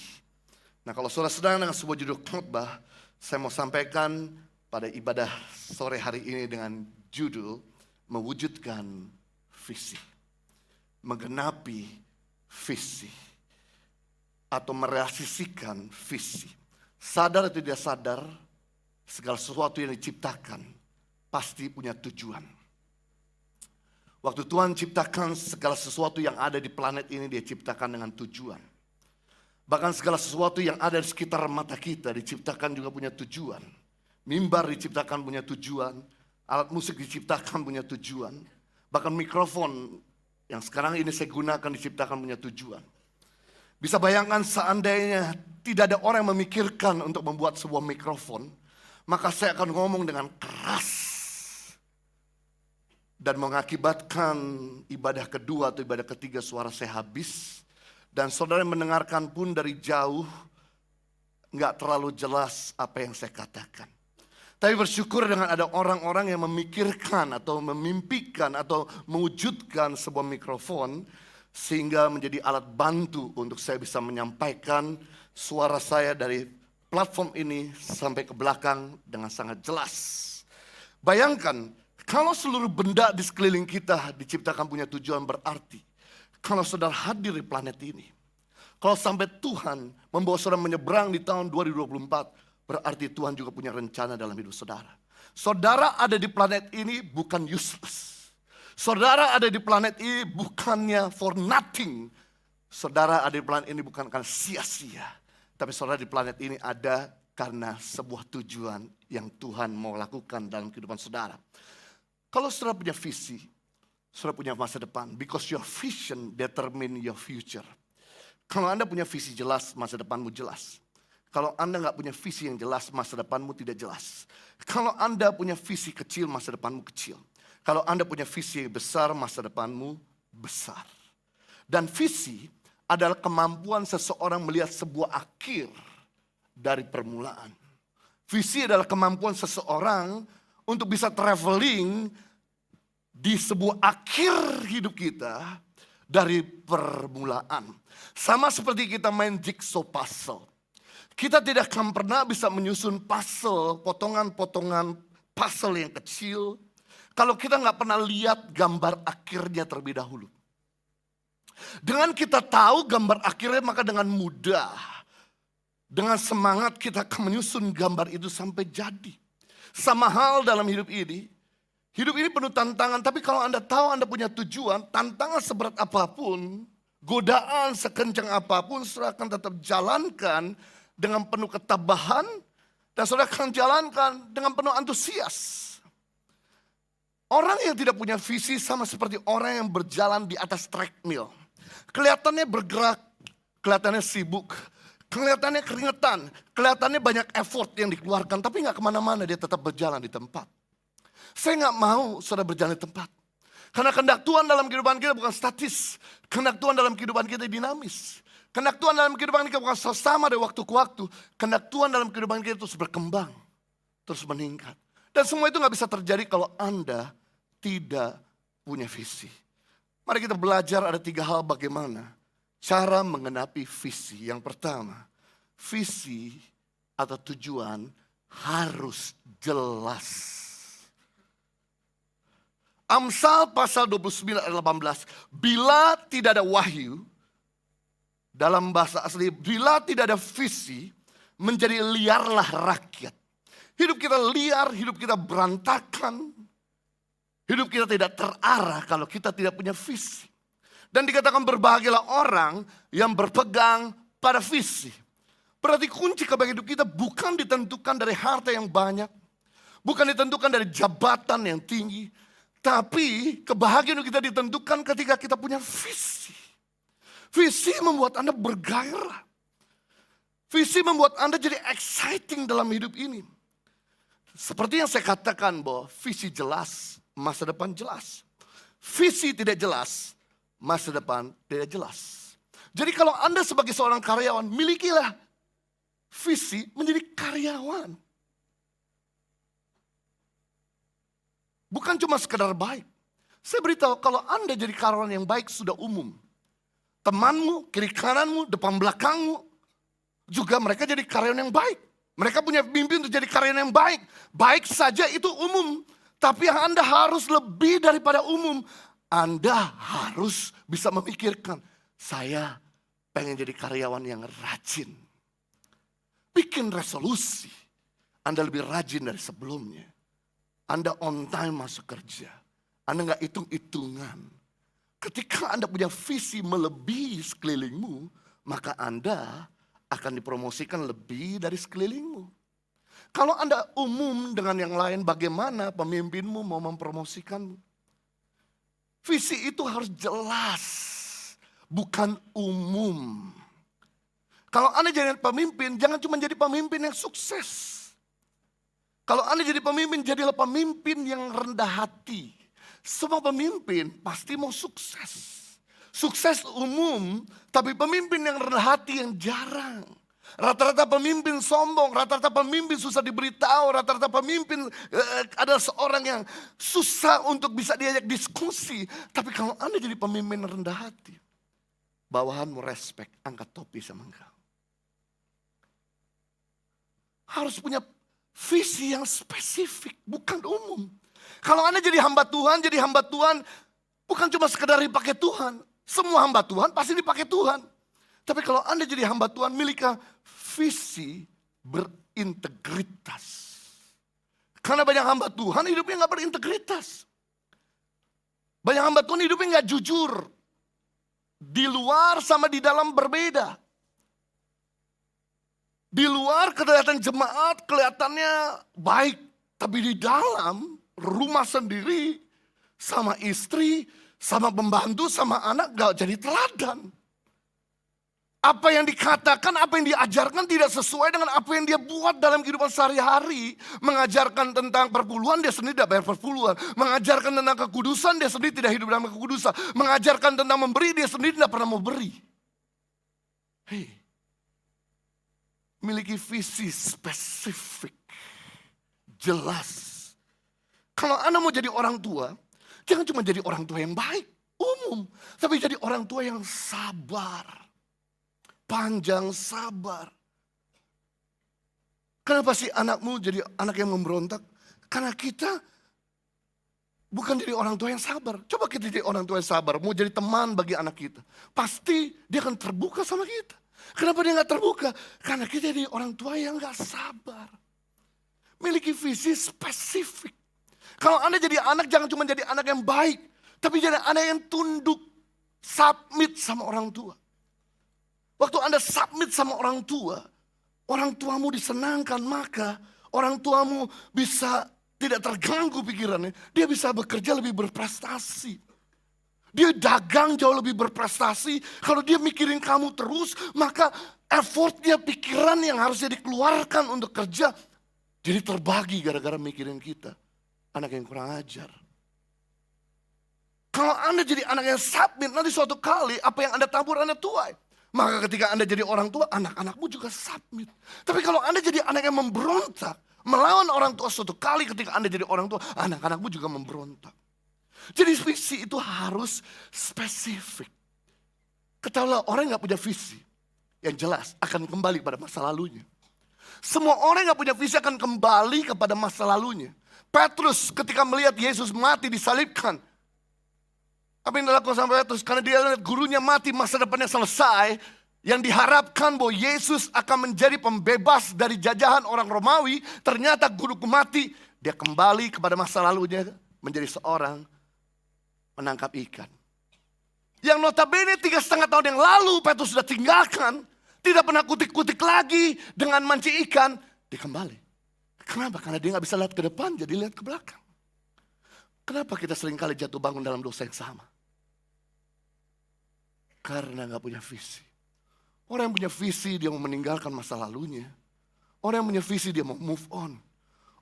S4: Nah, kalau saudara sedang dengan sebuah judul khotbah, saya mau sampaikan pada ibadah sore hari ini dengan judul mewujudkan visi. Menggenapi visi. Atau merealisasikan visi. Sadar atau tidak sadar, segala sesuatu yang diciptakan pasti punya tujuan. Waktu Tuhan ciptakan segala sesuatu yang ada di planet ini, Dia ciptakan dengan tujuan. Bahkan segala sesuatu yang ada di sekitar mata kita diciptakan juga punya tujuan. Mimbar diciptakan punya tujuan. Alat musik diciptakan punya tujuan. Bahkan mikrofon yang sekarang ini saya gunakan diciptakan punya tujuan. Bisa bayangkan seandainya tidak ada orang yang memikirkan untuk membuat sebuah mikrofon, maka saya akan ngomong dengan keras dan mengakibatkan ibadah kedua atau ibadah ketiga suara saya habis. Dan saudara yang mendengarkan pun dari jauh nggak terlalu jelas apa yang saya katakan. Tapi bersyukur dengan ada orang-orang yang memikirkan atau memimpikan atau mewujudkan sebuah mikrofon sehingga menjadi alat bantu untuk saya bisa menyampaikan suara saya dari platform ini sampai ke belakang dengan sangat jelas. Bayangkan kalau seluruh benda di sekeliling kita diciptakan punya tujuan, berarti kalau saudara hadir di planet ini, kalau sampai Tuhan membawa saudara menyeberang di tahun 2024, berarti Tuhan juga punya rencana dalam hidup saudara. Saudara ada di planet ini bukan useless. Saudara ada di planet ini bukannya for nothing. Saudara ada di planet ini bukan karena sia-sia. Tapi saudara di planet ini ada karena sebuah tujuan yang Tuhan mau lakukan dalam kehidupan saudara. Kalau saudara punya visi, saudara punya masa depan, because your vision determine your future. Kalau Anda punya visi jelas, masa depanmu jelas. Kalau Anda nggak punya visi yang jelas, masa depanmu tidak jelas. Kalau Anda punya visi kecil, masa depanmu kecil. Kalau Anda punya visi yang besar, masa depanmu besar. Dan visi adalah kemampuan seseorang melihat sebuah akhir dari permulaan. Visi adalah kemampuan seseorang untuk bisa traveling di sebuah akhir hidup kita dari permulaan. Sama seperti kita main jigsaw puzzle. Kita tidak akan pernah bisa menyusun puzzle, potongan-potongan puzzle yang kecil
S10: kalau kita nggak pernah lihat gambar akhirnya terlebih dahulu. Dengan kita tahu gambar akhirnya, maka dengan mudah, dengan semangat kita akan menyusun gambar itu sampai jadi. Sama hal dalam hidup ini. Hidup ini penuh tantangan, tapi kalau Anda tahu Anda punya tujuan, tantangan seberat apapun, godaan sekencang apapun, saudara akan tetap jalankan dengan penuh ketabahan, dan saudara akan jalankan dengan penuh antusias. Orang yang tidak punya visi sama seperti orang yang berjalan di atas treadmill. Kelihatannya bergerak, kelihatannya sibuk, kelihatannya keringetan, kelihatannya banyak effort yang dikeluarkan, tapi nggak kemana-mana, dia tetap berjalan di tempat. Saya nggak mau saudara berjalan di tempat. Karena kehendak Tuhan dalam kehidupan kita bukan statis. Kehendak Tuhan dalam kehidupan kita dinamis. Kehendak Tuhan dalam kehidupan kita bukan sama dari waktu ke waktu. Kehendak Tuhan dalam kehidupan kita terus berkembang, terus meningkat. Dan semua itu nggak bisa terjadi kalau Anda tidak punya visi. Mari kita belajar ada 3 hal bagaimana cara mengenapi visi. Yang pertama, visi atau tujuan harus jelas. Amsal pasal 29 ayat 18. Bila tidak ada wahyu, dalam bahasa asli, bila tidak ada visi, menjadi liarlah rakyat. Hidup kita liar, hidup kita berantakan. Hidup kita tidak terarah kalau kita tidak punya visi. Dan dikatakan berbahagialah orang yang berpegang pada visi. Berarti kunci kebahagiaan hidup kita bukan ditentukan dari harta yang banyak. Bukan ditentukan dari jabatan yang tinggi. Tapi kebahagiaan hidup kita ditentukan ketika kita punya visi. Visi membuat Anda bergairah. Visi membuat Anda jadi exciting dalam hidup ini. Seperti yang saya katakan bahwa visi jelas, masa depan jelas. Visi tidak jelas, masa depan tidak jelas. Jadi kalau Anda sebagai seorang karyawan, milikilah visi menjadi karyawan. Bukan cuma sekedar baik. Saya beritahu kalau Anda jadi karyawan yang baik sudah umum. Temanmu, kiri kananmu, depan belakangmu, juga mereka jadi karyawan yang baik. Mereka punya mimpi untuk jadi karyawan yang baik. Baik saja itu umum. Tapi yang Anda harus lebih daripada umum. Anda harus bisa memikirkan, saya pengen jadi karyawan yang rajin. Bikin resolusi. Anda lebih rajin dari sebelumnya. Anda on time masuk kerja. Anda gak hitung-hitungan. Ketika Anda punya visi melebihi sekelilingmu, maka Anda akan dipromosikan lebih dari sekelilingmu. Kalau Anda umum dengan yang lain, bagaimana pemimpinmu mau mempromosikanmu? Visi itu harus jelas, bukan umum. Kalau Anda jadi pemimpin, jangan cuma jadi pemimpin yang sukses. Kalau Anda jadi pemimpin, jadilah pemimpin yang rendah hati. Semua pemimpin pasti mau sukses. Sukses umum, tapi pemimpin yang rendah hati yang jarang. Rata-rata pemimpin sombong, rata-rata pemimpin susah diberitahu, rata-rata pemimpin adalah seorang yang susah untuk bisa diajak diskusi. Tapi kalau Anda jadi pemimpin rendah hati, bawahanmu respect, angkat topi sama engkau. Harus punya visi yang spesifik, bukan umum. Kalau Anda jadi hamba Tuhan bukan cuma sekedar dipakai Tuhan. Semua hamba Tuhan pasti dipakai Tuhan. Tapi kalau Anda jadi hamba Tuhan, miliki visi berintegritas. Karena banyak hamba Tuhan hidupnya gak berintegritas. Banyak hamba Tuhan hidupnya gak jujur. Di luar sama di dalam berbeda. Di luar kelihatan jemaat kelihatannya baik. Tapi di dalam rumah sendiri sama istri, sama pembantu, sama anak gak jadi teladan. Apa yang dikatakan, apa yang diajarkan tidak sesuai dengan apa yang dia buat dalam kehidupan sehari-hari. Mengajarkan tentang perpuluhan, dia sendiri tidak bayar perpuluhan. Mengajarkan tentang kekudusan, dia sendiri tidak hidup dalam kekudusan. Mengajarkan tentang memberi, dia sendiri tidak pernah mau beri. Hei, miliki visi spesifik, jelas. Kalau Anda mau jadi orang tua, jangan cuma jadi orang tua yang baik, umum. Tapi jadi orang tua yang sabar. Panjang sabar. Kenapa sih anakmu jadi anak yang memberontak? Karena kita Bukan jadi orang tua yang sabar. Coba kita jadi orang tua yang sabar, mau jadi teman bagi anak kita. Pasti dia akan terbuka sama kita. Kenapa dia gak terbuka? Karena kita jadi orang tua yang gak sabar. Miliki visi spesifik. Kalau Anda jadi anak, jangan cuma jadi anak yang baik. Tapi jadi anak yang tunduk, submit sama orang tua. Waktu Anda submit sama orang tuamu disenangkan, maka orang tuamu bisa tidak terganggu pikirannya. Dia bisa bekerja lebih berprestasi. Dia dagang jauh lebih berprestasi. Kalau dia mikirin kamu terus, maka effortnya, pikiran yang harusnya dikeluarkan untuk kerja, jadi terbagi gara-gara mikirin kita. Anak yang kurang ajar. Kalau Anda jadi anak yang submit, nanti suatu kali apa yang Anda tabur Anda tuai. Maka ketika Anda jadi orang tua, anak-anakmu juga submit. Tapi kalau Anda jadi anak yang memberontak, melawan orang tua, suatu kali ketika Anda jadi orang tua, anak-anakmu juga memberontak. Jadi visi itu harus spesifik. Ketahuilah, orang yang gak punya visi yang jelas akan kembali pada masa lalunya. Semua orang yang gak punya visi akan kembali kepada masa lalunya. Petrus ketika melihat Yesus mati disalibkan, apa yang dilakukan sama Petrus? Karena dia lihat gurunya mati, masa depannya selesai. Yang diharapkan bahwa Yesus akan menjadi pembebas dari jajahan orang Romawi. Ternyata guruku mati. Dia kembali kepada masa lalunya menjadi seorang menangkap ikan. Yang notabene 3,5 tahun yang lalu Petrus sudah tinggalkan. Tidak pernah kutik-kutik lagi dengan mancing ikan. Dia kembali. Kenapa? Karena dia gak bisa lihat ke depan, jadi lihat ke belakang. Kenapa kita seringkali jatuh bangun dalam dosa yang sama? Karena gak punya visi. Orang yang punya visi dia mau meninggalkan masa lalunya. Orang yang punya visi dia mau move on.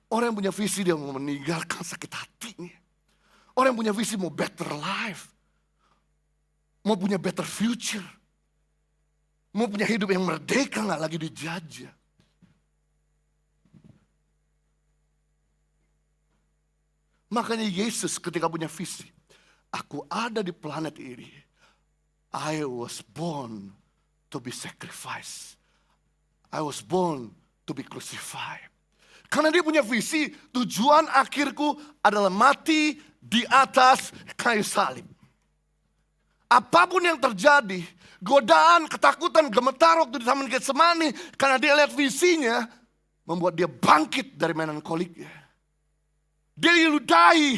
S10: Orang yang punya visi dia mau meninggalkan sakit hatinya. Orang yang punya visi mau better life. Mau punya better future. Mau punya hidup yang merdeka, gak lagi dijajah. Makanya Yesus ketika punya visi, aku ada di planet ini. I was born to be sacrificed. I was born to be crucified. Karena dia punya visi, tujuan akhirku adalah mati di atas kayu salib. Apapun yang terjadi, godaan, ketakutan, gemetar waktu di Taman Getsemani, karena dia lihat visinya, membuat dia bangkit dari melankoliknya. Dia diludahi,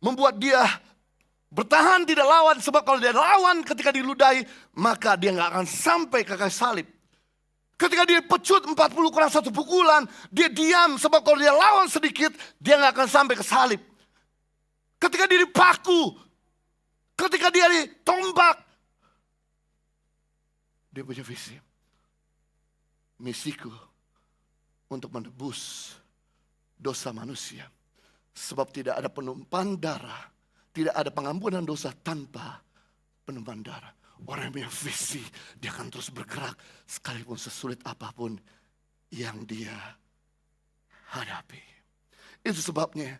S10: membuat dia bertahan tidak lawan. Sebab kalau dia lawan ketika diludahi, maka dia gak akan sampai ke kayu salib. Ketika dia pecut 40 kurang 1 pukulan, dia diam. Sebab kalau dia lawan sedikit, dia gak akan sampai ke salib. Ketika dia dipaku, ketika dia ditombak, dia punya visi. Misiku untuk menebus dosa manusia. Sebab tidak ada penumpahan darah, tidak ada pengampunan dosa tanpa penumpahan darah. Orang yang punya visi, dia akan terus bergerak sekalipun sesulit apapun yang dia hadapi. Itu sebabnya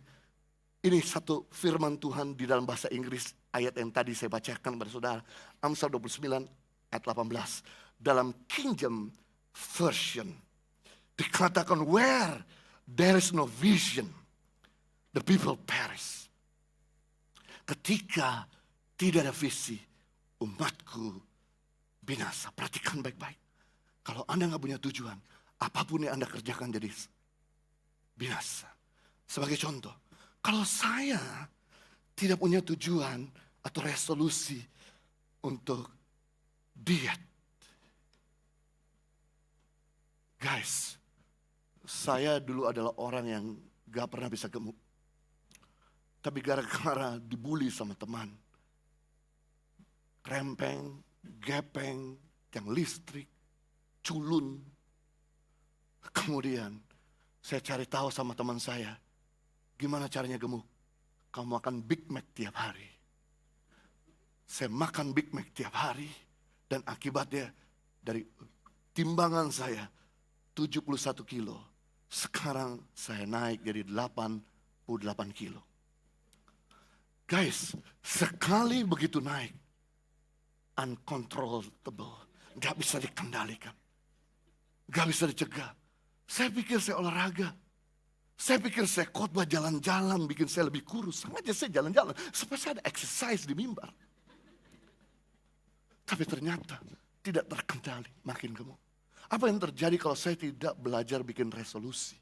S10: ini satu firman Tuhan di dalam bahasa Inggris, ayat yang tadi saya bacakan kepada saudara, Amsal 29 ayat 18. Dalam King James Version dikatakan, where there is no vision, the people perish. Ketika tidak ada visi, umatku binasa. Perhatikan baik-baik. Kalau Anda gak punya tujuan, apapun yang Anda kerjakan jadi binasa. Sebagai contoh, kalau saya tidak punya tujuan atau resolusi untuk diet. Guys, saya dulu adalah orang yang gak pernah bisa gemuk. Tapi gara-gara dibully sama teman, krempeng, gepeng, yang listrik, culun. Kemudian saya cari tahu sama teman saya, gimana caranya gemuk? Kamu makan Big Mac tiap hari. Saya makan Big Mac tiap hari, dan akibatnya dari timbangan saya 71 kilo. Sekarang saya naik jadi 88 kilo. Guys, sekali begitu naik, uncontrollable, gak bisa dikendalikan, gak bisa dicegah. Saya pikir saya olahraga, Saya pikir saya khotbah jalan-jalan bikin saya lebih kurus. Sengaja saya jalan-jalan supaya saya ada exercise di mimbar. Tapi ternyata tidak terkendali makin gemuk. Apa yang terjadi kalau saya tidak belajar bikin resolusi?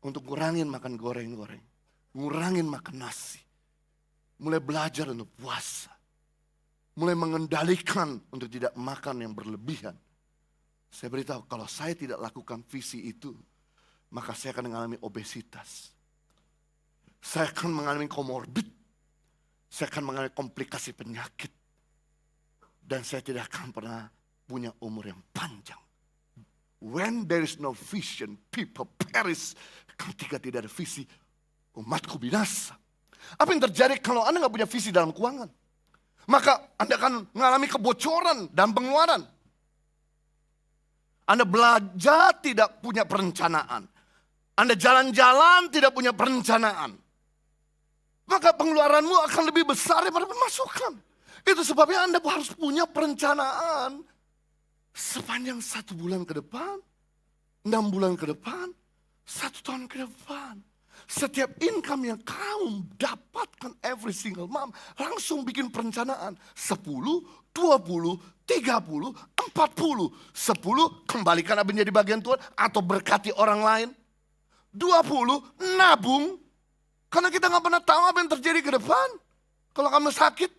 S10: Untuk ngurangin makan goreng-goreng. Ngurangin makan nasi. Mulai belajar untuk puasa. Mulai mengendalikan untuk tidak makan yang berlebihan. Saya beritahu kalau saya tidak lakukan visi itu, maka saya akan mengalami obesitas. Saya akan mengalami komorbid. Saya akan mengalami komplikasi penyakit. Dan saya tidak akan pernah punya umur yang panjang. When there is no vision, people perish. Ketika tidak ada visi, umatku binasa. Apa yang terjadi kalau Anda nggak punya visi dalam keuangan? Maka Anda akan mengalami kebocoran dan pengeluaran. Anda belajar tidak punya perencanaan. Anda jalan-jalan tidak punya perencanaan. Maka pengeluaranmu akan lebih besar daripada pemasukan. Itu sebabnya Anda harus punya perencanaan. Sepanjang 1 bulan ke depan, 6 bulan ke depan, 1 tahun ke depan. Setiap income yang kamu dapatkan every single month, langsung bikin perencanaan. 10, 20, 30, 40. 10, kembalikan apa yang jadi bagian Tuhan atau berkati orang lain. 20, nabung. Karena kita gak pernah tahu apa yang terjadi ke depan. Kalau kamu sakit,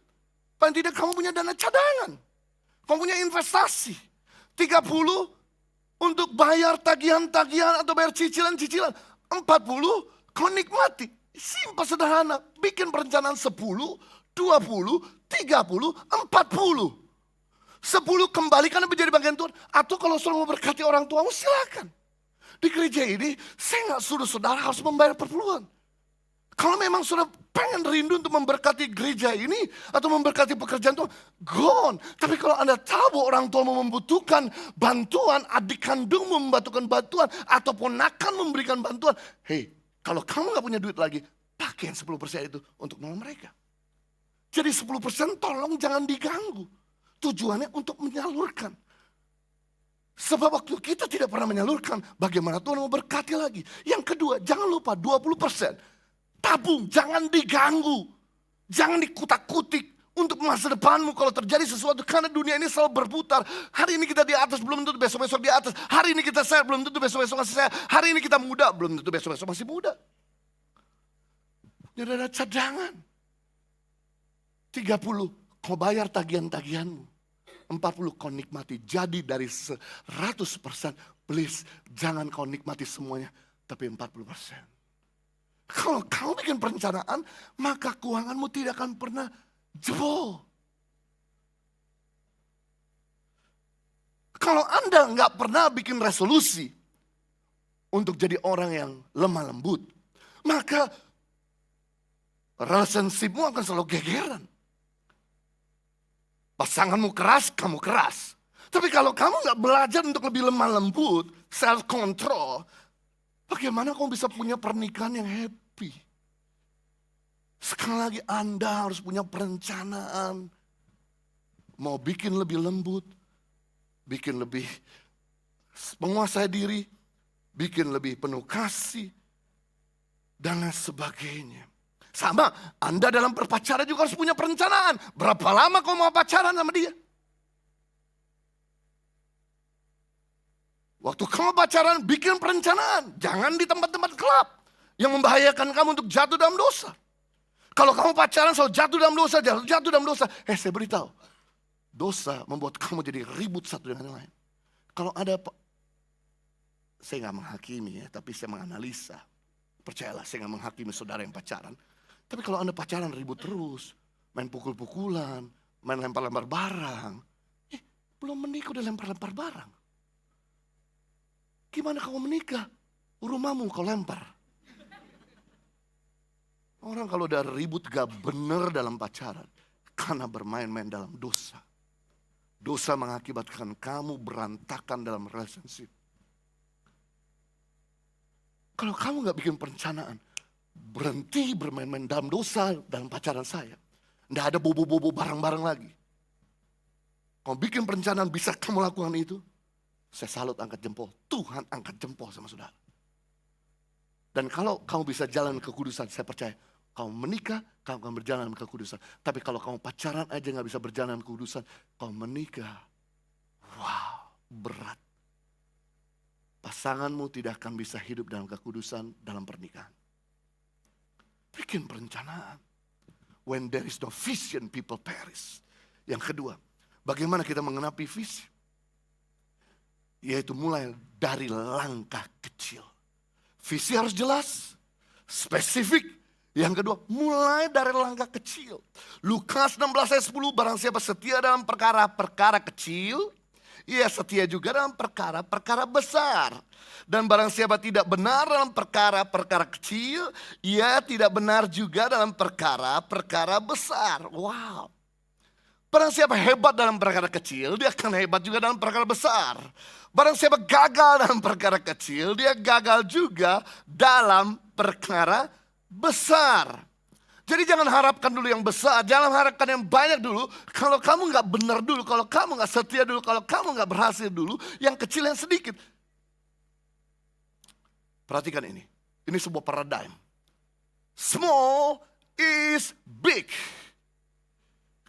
S10: paling tidak kamu punya dana cadangan. Kamu punya investasi. 30 untuk bayar tagihan-tagihan atau bayar cicilan-cicilan. 40 kau nikmati. Simpel sederhana. Bikin perencanaan 10, 20, 30, 40. 10 kembalikan menjadi bagian Tuhan. Atau kalau saudara mau berkati orang tuamu silakan. Di gereja ini saya gak suruh saudara harus membayar perpuluhan. Kalau memang sudah pengen rindu untuk memberkati gereja ini atau memberkati pekerjaan Tuhan, go on. Tapi kalau Anda tahu orang tua membutuhkan bantuan, adik kandungmu membutuhkan bantuan, atau ponakan memberikan bantuan, hey, kalau kamu gak punya duit lagi, pakai yang 10% itu untuk nolong mereka. Jadi 10% tolong jangan diganggu. Tujuannya untuk menyalurkan. Sebab waktu kita tidak pernah menyalurkan, bagaimana Tuhan mau berkati lagi. Yang kedua, jangan lupa 20%. Tabung, jangan diganggu. Jangan dikutak-kutik untuk masa depanmu kalau terjadi sesuatu. Karena dunia ini selalu berputar. Hari ini kita di atas, belum tentu besok-besok di atas. Hari ini kita sehat, belum tentu besok-besok masih sehat. Hari ini kita muda, belum tentu besok-besok masih muda. Jadi ada cadangan. 30, kau bayar tagihan-tagihanmu. 40, kau nikmati. Jadi dari 100%, please jangan kau nikmati semuanya. Tapi 40%. Kalau kamu bikin perencanaan, maka keuanganmu tidak akan pernah jebol. Kalau Anda nggak pernah bikin resolusi untuk jadi orang yang lemah lembut, maka relationshipmu akan selalu gegeran. Pasanganmu keras, kamu keras. Tapi kalau kamu nggak belajar untuk lebih lemah lembut, self control, bagaimana kamu bisa punya pernikahan yang happy? Sekali lagi Anda harus punya perencanaan. Mau bikin lebih lembut, bikin lebih menguasai diri, bikin lebih penuh kasih, dan lain sebagainya. Sama, Anda dalam berpacaran juga harus punya perencanaan. Berapa lama kamu mau pacaran sama dia? Waktu kamu pacaran, bikin perencanaan. Jangan di tempat-tempat gelap yang membahayakan kamu untuk jatuh dalam dosa. Kalau kamu pacaran selalu jatuh dalam dosa, jatuh dalam dosa. Saya beritahu, dosa membuat kamu jadi ribut satu dengan yang lain. Kalau ada, saya gak menghakimi ya, tapi saya menganalisa. Percayalah, saya gak menghakimi saudara yang pacaran. Tapi kalau Anda pacaran ribut terus, main pukul-pukulan, main lempar-lempar barang. Belum menikah udah lempar-lempar barang. Gimana kamu menikah? Rumahmu kau lempar. Orang kalau udah ribut gak bener dalam pacaran, karena bermain-main dalam dosa. Dosa mengakibatkan kamu berantakan dalam relationship. Kalau kamu gak bikin perencanaan, berhenti bermain-main dalam dosa dalam pacaran saya. Nggak ada bobo-bobo barang-barang lagi. Kamu bikin perencanaan, bisa kamu lakukan itu? Saya salut angkat jempol. Tuhan angkat jempol sama saudara. Dan kalau kamu bisa jalan kekudusan, saya percaya kamu menikah, kamu akan berjalan dalam kekudusan. Tapi kalau kamu pacaran aja gak bisa berjalan dalam kekudusan, kamu menikah, wow, berat. Pasanganmu tidak akan bisa hidup dalam kekudusan dalam pernikahan. Bikin perencanaan. When there is no vision, people perish. Yang kedua, bagaimana kita mengenapi visi? Yaitu mulai dari langkah kecil. Visi harus jelas, spesifik. Yang kedua, mulai dari langkah kecil. Lukas 16 ayat 10, barang siapa setia dalam perkara-perkara kecil, ia setia juga dalam perkara-perkara besar. Dan barang siapa tidak benar dalam perkara-perkara kecil, ia tidak benar juga dalam perkara-perkara besar. Wow. Barang siapa hebat dalam perkara kecil, dia akan hebat juga dalam perkara besar. Barang siapa gagal dalam perkara kecil, dia gagal juga dalam perkara besar. Jadi jangan harapkan dulu yang besar, jangan harapkan yang banyak dulu. Kalau kamu gak benar dulu, kalau kamu gak setia dulu, kalau kamu gak berhasil dulu, yang kecil yang sedikit. Perhatikan ini sebuah paradigm. Small is big.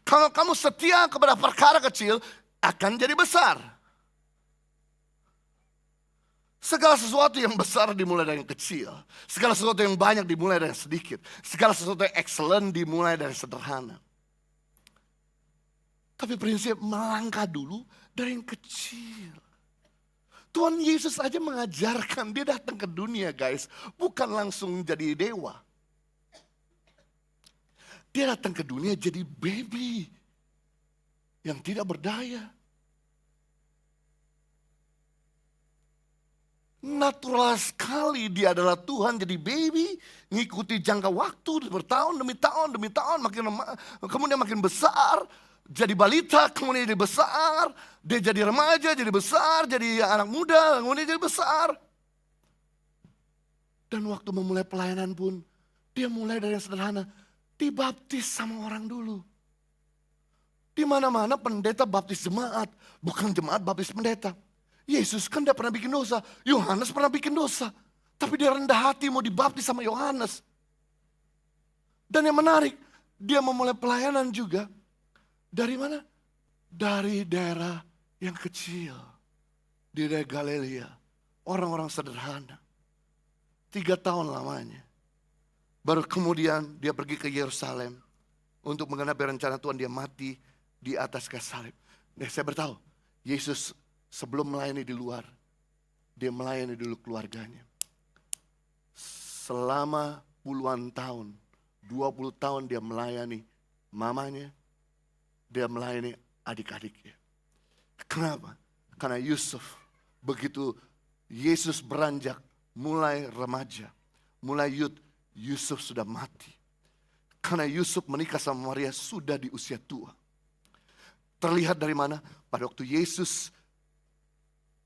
S10: Kalau kamu setia kepada perkara kecil, akan jadi besar. Segala sesuatu yang besar dimulai dari yang kecil. Segala sesuatu yang banyak dimulai dari yang sedikit. Segala sesuatu yang excellent dimulai dari sederhana. Tapi prinsip melangkah dulu dari yang kecil. Tuhan Yesus aja mengajarkan, dia datang ke dunia guys, bukan langsung jadi dewa. Dia datang ke dunia jadi baby yang tidak berdaya. Natural sekali dia adalah Tuhan jadi baby, ngikuti jangka waktu bertahun demi tahun, kemudian makin besar, jadi balita, kemudian jadi besar, dia jadi remaja, jadi besar, jadi anak muda, kemudian jadi besar. Dan waktu memulai pelayanan pun, dia mulai dari yang sederhana, dibaptis sama orang dulu. Di mana-mana pendeta baptis jemaat, bukan jemaat baptis pendeta. Yesus kan tidak pernah bikin dosa, Yohanes pernah bikin dosa. Tapi dia rendah hati mau dibaptis sama Yohanes. Dan yang menarik, dia memulai pelayanan juga. Dari mana? Dari daerah yang kecil. Di daerah Galilea. Orang-orang sederhana. 3 tahun lamanya. Baru kemudian dia pergi ke Yerusalem. Untuk menggenapi rencana Tuhan, dia mati di atas kayu salib. Nah, saya beritahu, Yesus sebelum melayani di luar, dia melayani dulu keluarganya. Selama puluhan tahun, 20 tahun dia melayani mamanya, dia melayani adik-adiknya. Kenapa? Karena Yusuf, begitu Yesus beranjak, mulai remaja, mulai Yusuf sudah mati. Karena Yusuf menikah sama Maria sudah di usia tua. Terlihat dari mana? Pada waktu Yesus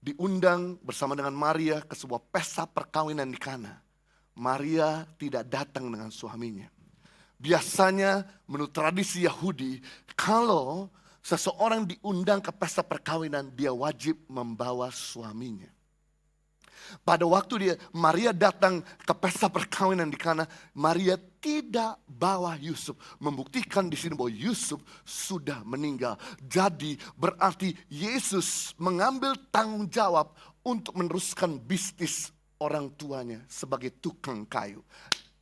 S10: diundang bersama dengan Maria ke sebuah pesta perkawinan di Kana. Maria tidak datang dengan suaminya. Biasanya menurut tradisi Yahudi, kalau seseorang diundang ke pesta perkawinan, dia wajib membawa suaminya. Pada waktu Maria datang ke pesta perkawinan di Kana, Maria tidak bawa Yusuf. Membuktikan di sini bahwa Yusuf sudah meninggal. Jadi berarti Yesus mengambil tanggung jawab untuk meneruskan bisnis orang tuanya sebagai tukang kayu.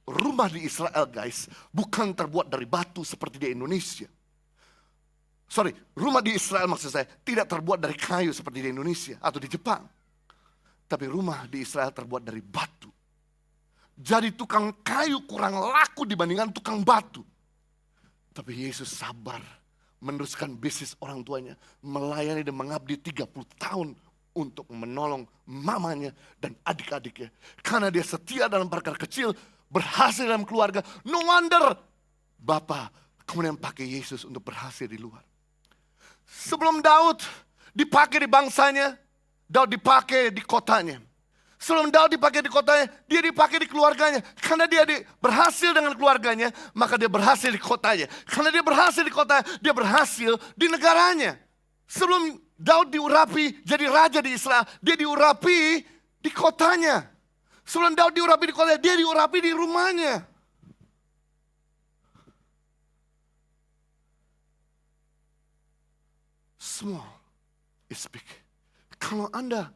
S10: Rumah di Israel guys, bukan terbuat dari batu seperti di Indonesia. Rumah di Israel maksud saya tidak terbuat dari kayu seperti di Indonesia atau di Jepang. Tapi rumah di Israel terbuat dari batu. Jadi tukang kayu kurang laku dibandingkan tukang batu. Tapi Yesus sabar meneruskan bisnis orang tuanya. Melayani dan mengabdi 30 tahun untuk menolong mamanya dan adik-adiknya. Karena dia setia dalam perkara kecil, berhasil dalam keluarga. No wonder Bapa kemudian pakai Yesus untuk berhasil di luar. Sebelum Daud dipakai di bangsanya, Daud dipakai di kotanya. Sebelum Daud dipakai di kotanya, dia dipakai di keluarganya. Karena dia berhasil dengan keluarganya, maka dia berhasil di kotanya. Karena dia berhasil di kotanya, dia berhasil di negaranya. Sebelum Daud diurapi jadi raja di Israel, dia diurapi di kotanya. Sebelum Daud diurapi di kotanya, dia diurapi di rumahnya. Small is big. Kalau Anda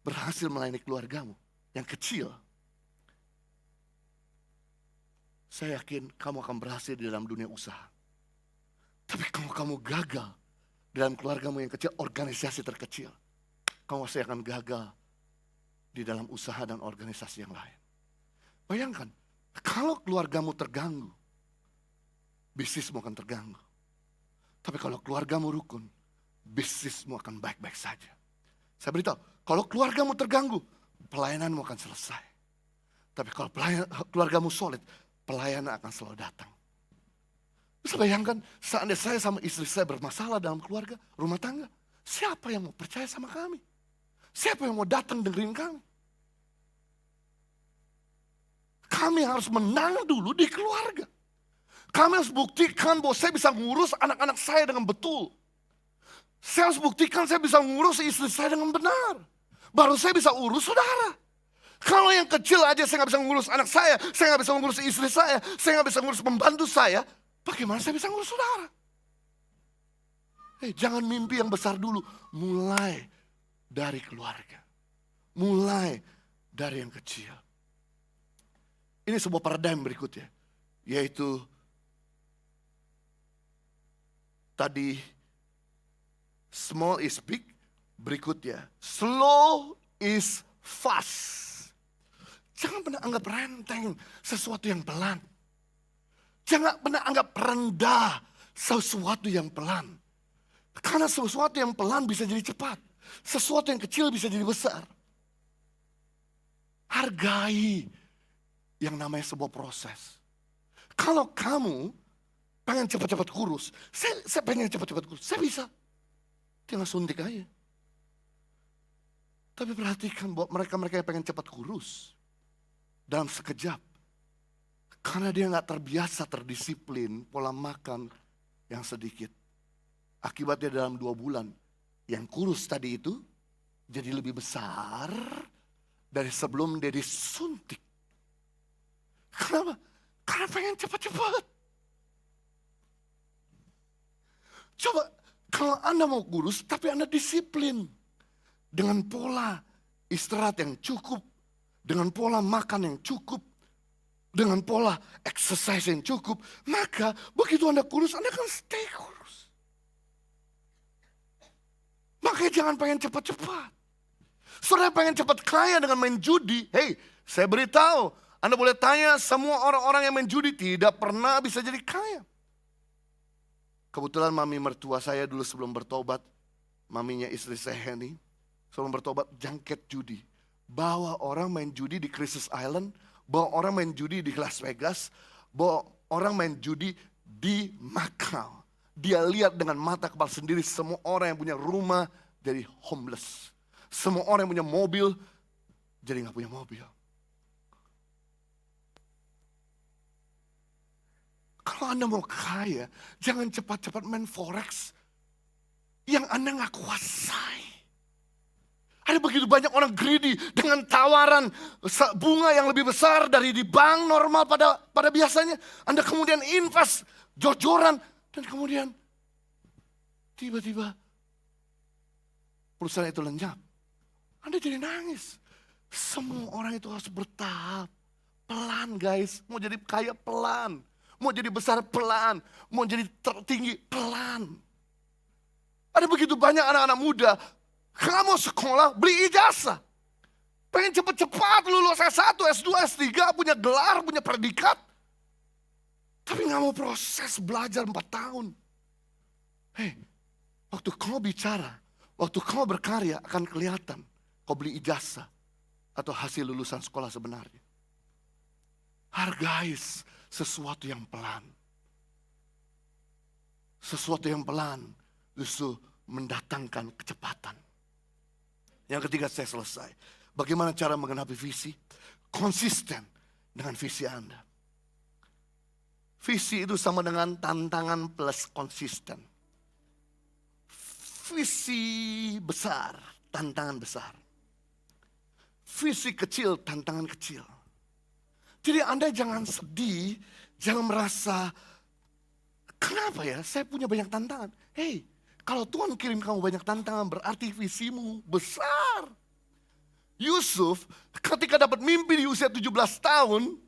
S10: berhasil melayani keluargamu yang kecil, saya yakin kamu akan berhasil di dalam dunia usaha. Tapi kalau kamu gagal dalam keluargamu yang kecil, organisasi terkecil, kamu pasti akan gagal di dalam usaha dan organisasi yang lain. Bayangkan, kalau keluargamu terganggu, bisnismu akan terganggu. Tapi kalau keluargamu rukun, bisnismu akan baik-baik saja. Saya beritahu, kalau keluargamu terganggu, pelayananmu akan selesai. Tapi kalau keluargamu solid, pelayanan akan selalu datang. Bisa bayangkan, seandainya saya sama istri saya bermasalah dalam keluarga, rumah tangga, siapa yang mau percaya sama kami? Siapa yang mau datang dengerin kami? Kami harus menang dulu di keluarga. Kami harus buktikan bahwa saya bisa ngurus anak-anak saya dengan betul. Saya harus buktikan saya bisa ngurus istri saya dengan benar. Baru saya bisa urus saudara. Kalau yang kecil aja saya nggak bisa ngurus anak saya nggak bisa ngurus istri saya nggak bisa ngurus pembantu saya, bagaimana saya bisa ngurus saudara? Jangan mimpi yang besar dulu. Mulai dari keluarga. Mulai dari yang kecil. Ini sebuah paradigma berikutnya. Yaitu tadi small is big, berikutnya slow is fast. Jangan pernah anggap renteng sesuatu yang pelan. Jangan pernah anggap rendah sesuatu yang pelan. Karena sesuatu yang pelan bisa jadi cepat. Sesuatu yang kecil bisa jadi besar. Hargai yang namanya sebuah proses. Kalau kamu pengen cepat-cepat kurus, saya pengen cepat-cepat kurus, saya bisa. Tinggal suntik aja. Tapi perhatikan bahwa mereka yang pengen cepat kurus, dalam sekejap, karena dia nggak terbiasa terdisiplin pola makan yang sedikit. Akibatnya dalam 2 bulan, yang kurus tadi itu jadi lebih besar dari sebelum dia disuntik. Kenapa? Karena pengen cepat-cepat. Coba kalau Anda mau kurus tapi Anda disiplin dengan pola istirahat yang cukup, dengan pola makan yang cukup, dengan pola exercise yang cukup, maka begitu Anda kurus, Anda akan stay kurus. Makanya jangan pengen cepat-cepat. Saudara pengen cepat kaya dengan main judi, saya beritahu, Anda boleh tanya semua orang-orang yang main judi tidak pernah bisa jadi kaya. Kebetulan mami mertua saya dulu sebelum bertobat, maminya istri saya Henny, sebelum bertobat jangket judi. Bawa orang main judi di Crisis Island, bawa orang main judi di Las Vegas, bawa orang main judi di Macau. Dia lihat dengan mata kepala sendiri semua orang yang punya rumah jadi homeless. Semua orang yang punya mobil jadi gak punya mobil. Kalau Anda mau kaya, jangan cepat-cepat main forex yang Anda gak kuasai. Ada begitu banyak orang greedy dengan tawaran bunga yang lebih besar dari di bank normal pada biasanya. Anda kemudian invest jor-joran dan kemudian tiba-tiba perusahaan itu lenyap. Anda jadi nangis. Semua orang itu harus bertahap. Pelan guys, mau jadi kaya pelan. Mau jadi besar pelan, mau jadi tertinggi pelan. Ada begitu banyak anak-anak muda, kamu sekolah beli ijazah. Pengen cepat-cepat lulus S1, S2, S3, punya gelar, punya predikat. Tapi gak mau proses belajar 4 tahun. Waktu kau bicara, waktu kau berkarya akan kelihatan kau beli ijazah atau hasil lulusan sekolah sebenarnya. Hargai sesuatu yang pelan. Sesuatu yang pelan justru mendatangkan kecepatan. Yang ketiga saya selesai. Bagaimana cara menggenapi visi? Konsisten dengan visi Anda. Visi itu sama dengan tantangan plus konsisten. Visi besar, tantangan besar. visi kecil, tantangan kecil. Jadi Anda jangan sedih, jangan merasa, kenapa ya saya punya banyak tantangan. Hei, kalau Tuhan kirim kamu banyak tantangan berarti visimu besar. Yusuf ketika dapat mimpi di usia 17 tahun,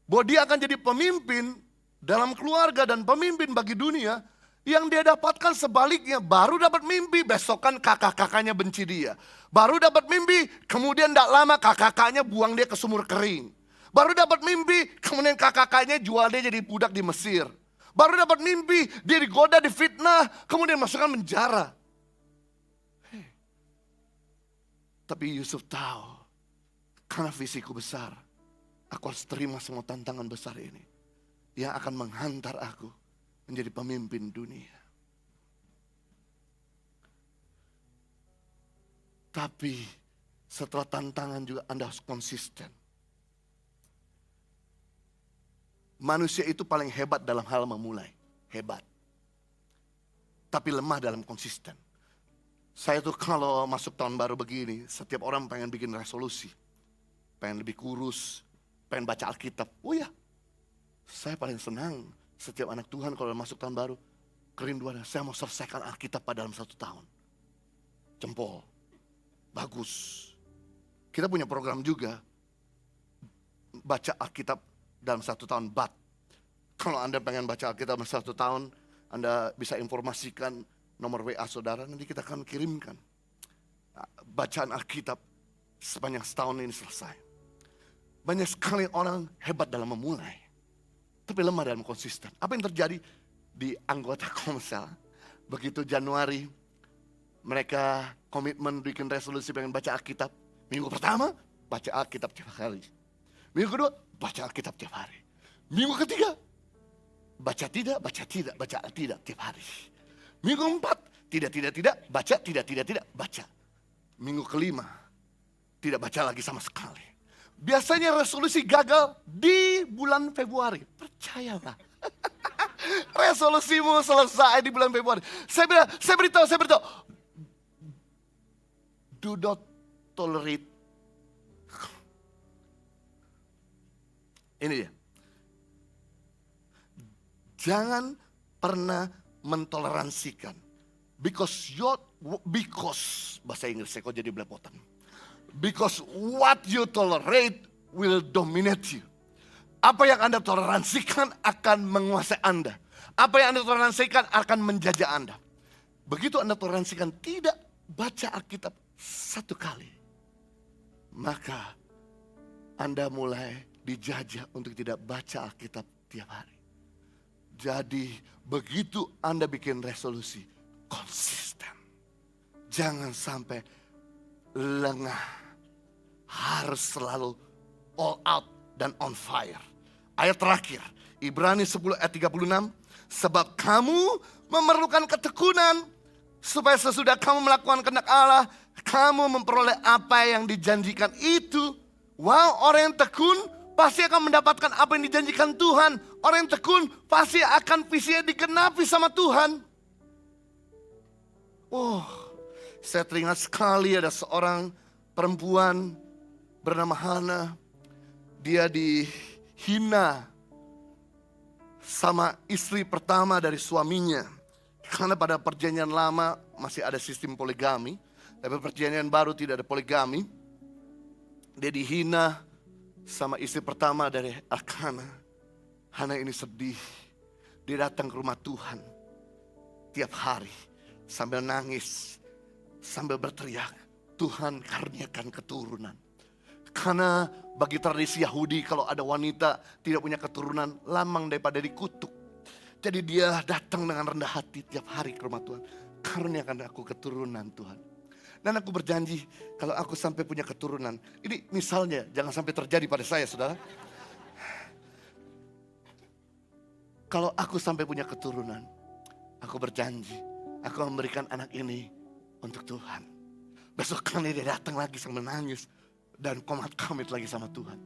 S10: bahwa dia akan jadi pemimpin dalam keluarga dan pemimpin bagi dunia, yang dia dapatkan sebaliknya, baru dapat mimpi, besokan kakak-kakaknya benci dia. Baru dapat mimpi, kemudian tidak lama kakak-kakaknya buang dia ke sumur kering. Baru dapat mimpi, kemudian kakak-kakaknya jual dia jadi budak di Mesir. Baru dapat mimpi, dia digoda, difitnah, kemudian masukkan penjara. Tapi Yusuf tahu, karena visiku besar, aku harus terima semua tantangan besar ini yang akan menghantar aku menjadi pemimpin dunia. Tapi setelah tantangan juga Anda harus konsisten. Manusia itu paling hebat dalam hal memulai. Hebat. Tapi lemah dalam konsisten. Saya tuh kalau masuk tahun baru begini, setiap orang pengen bikin resolusi. Pengen lebih kurus, pengen baca Alkitab. Oh ya, saya paling senang setiap anak Tuhan kalau masuk tahun baru. Kerinduan, saya mau selesaikan Alkitab pada dalam 1 tahun. Jempol. Bagus. Kita punya program juga. Baca Alkitab dalam 1 tahun, but kalau Anda pengen baca Alkitab dalam 1 tahun, Anda bisa informasikan nomor WA saudara, nanti kita akan kirimkan bacaan Alkitab sepanjang setahun ini selesai. Banyak sekali orang hebat dalam memulai, tapi lemah dalam konsisten. Apa yang terjadi di anggota Komsel? Begitu Januari, mereka komitmen bikin resolusi pengen baca Alkitab. Minggu pertama, baca Alkitab tiap hari. Minggu kedua, baca Alkitab tiap hari. Minggu ketiga, baca tidak, baca tidak tiap hari. Minggu 4, tidak, baca, tidak, baca. Minggu kelima, tidak baca lagi sama sekali. Biasanya resolusi gagal di bulan Februari. Percayalah. Resolusimu selesai di bulan Februari. Saya beritahu. Do not tolerate. Ini dia. Jangan pernah mentoleransikan. Because bahasa Inggris saya kok jadi belepotan. Because what you tolerate will dominate you. Apa yang Anda toleransikan akan menguasai Anda. Apa yang Anda toleransikan akan menjajah Anda. Begitu Anda toleransikan tidak baca Alkitab 1 kali, maka Anda mulai dijajah untuk tidak baca Alkitab tiap hari. Jadi begitu Anda bikin resolusi, konsisten. Jangan sampai lengah. Harus selalu all out dan on fire. Ayat terakhir, Ibrani 10 ayat 36. Sebab kamu memerlukan ketekunan, supaya sesudah kamu melakukan kehendak Allah, kamu memperoleh apa yang dijanjikan itu. Wow, orang yang tekun pasti akan mendapatkan apa yang dijanjikan Tuhan. Orang yang tekun pasti akan visinya dikenapi sama Tuhan. Oh, saya teringat sekali ada seorang perempuan bernama Hana. Dia dihina sama istri pertama dari suaminya. Karena pada perjanjian lama masih ada sistem poligami. Tapi perjanjian baru tidak ada poligami. Dia dihina sama istri pertama dari Elkana. Hana ini sedih. Dia datang ke rumah Tuhan tiap hari sambil nangis, sambil berteriak, Tuhan karuniakan keturunan. Karena bagi tradisi Yahudi kalau ada wanita tidak punya keturunan, lamang daripada dikutuk. Jadi dia datang dengan rendah hati tiap hari ke rumah Tuhan. Karuniakan aku keturunan Tuhan. Dan aku berjanji kalau aku sampai punya keturunan. Ini misalnya jangan sampai terjadi pada saya saudara. Kalau aku sampai punya keturunan, aku berjanji aku memberikan anak ini untuk Tuhan. Besok kali dia datang lagi sambil nangis. Dan komat kamit lagi sama Tuhan.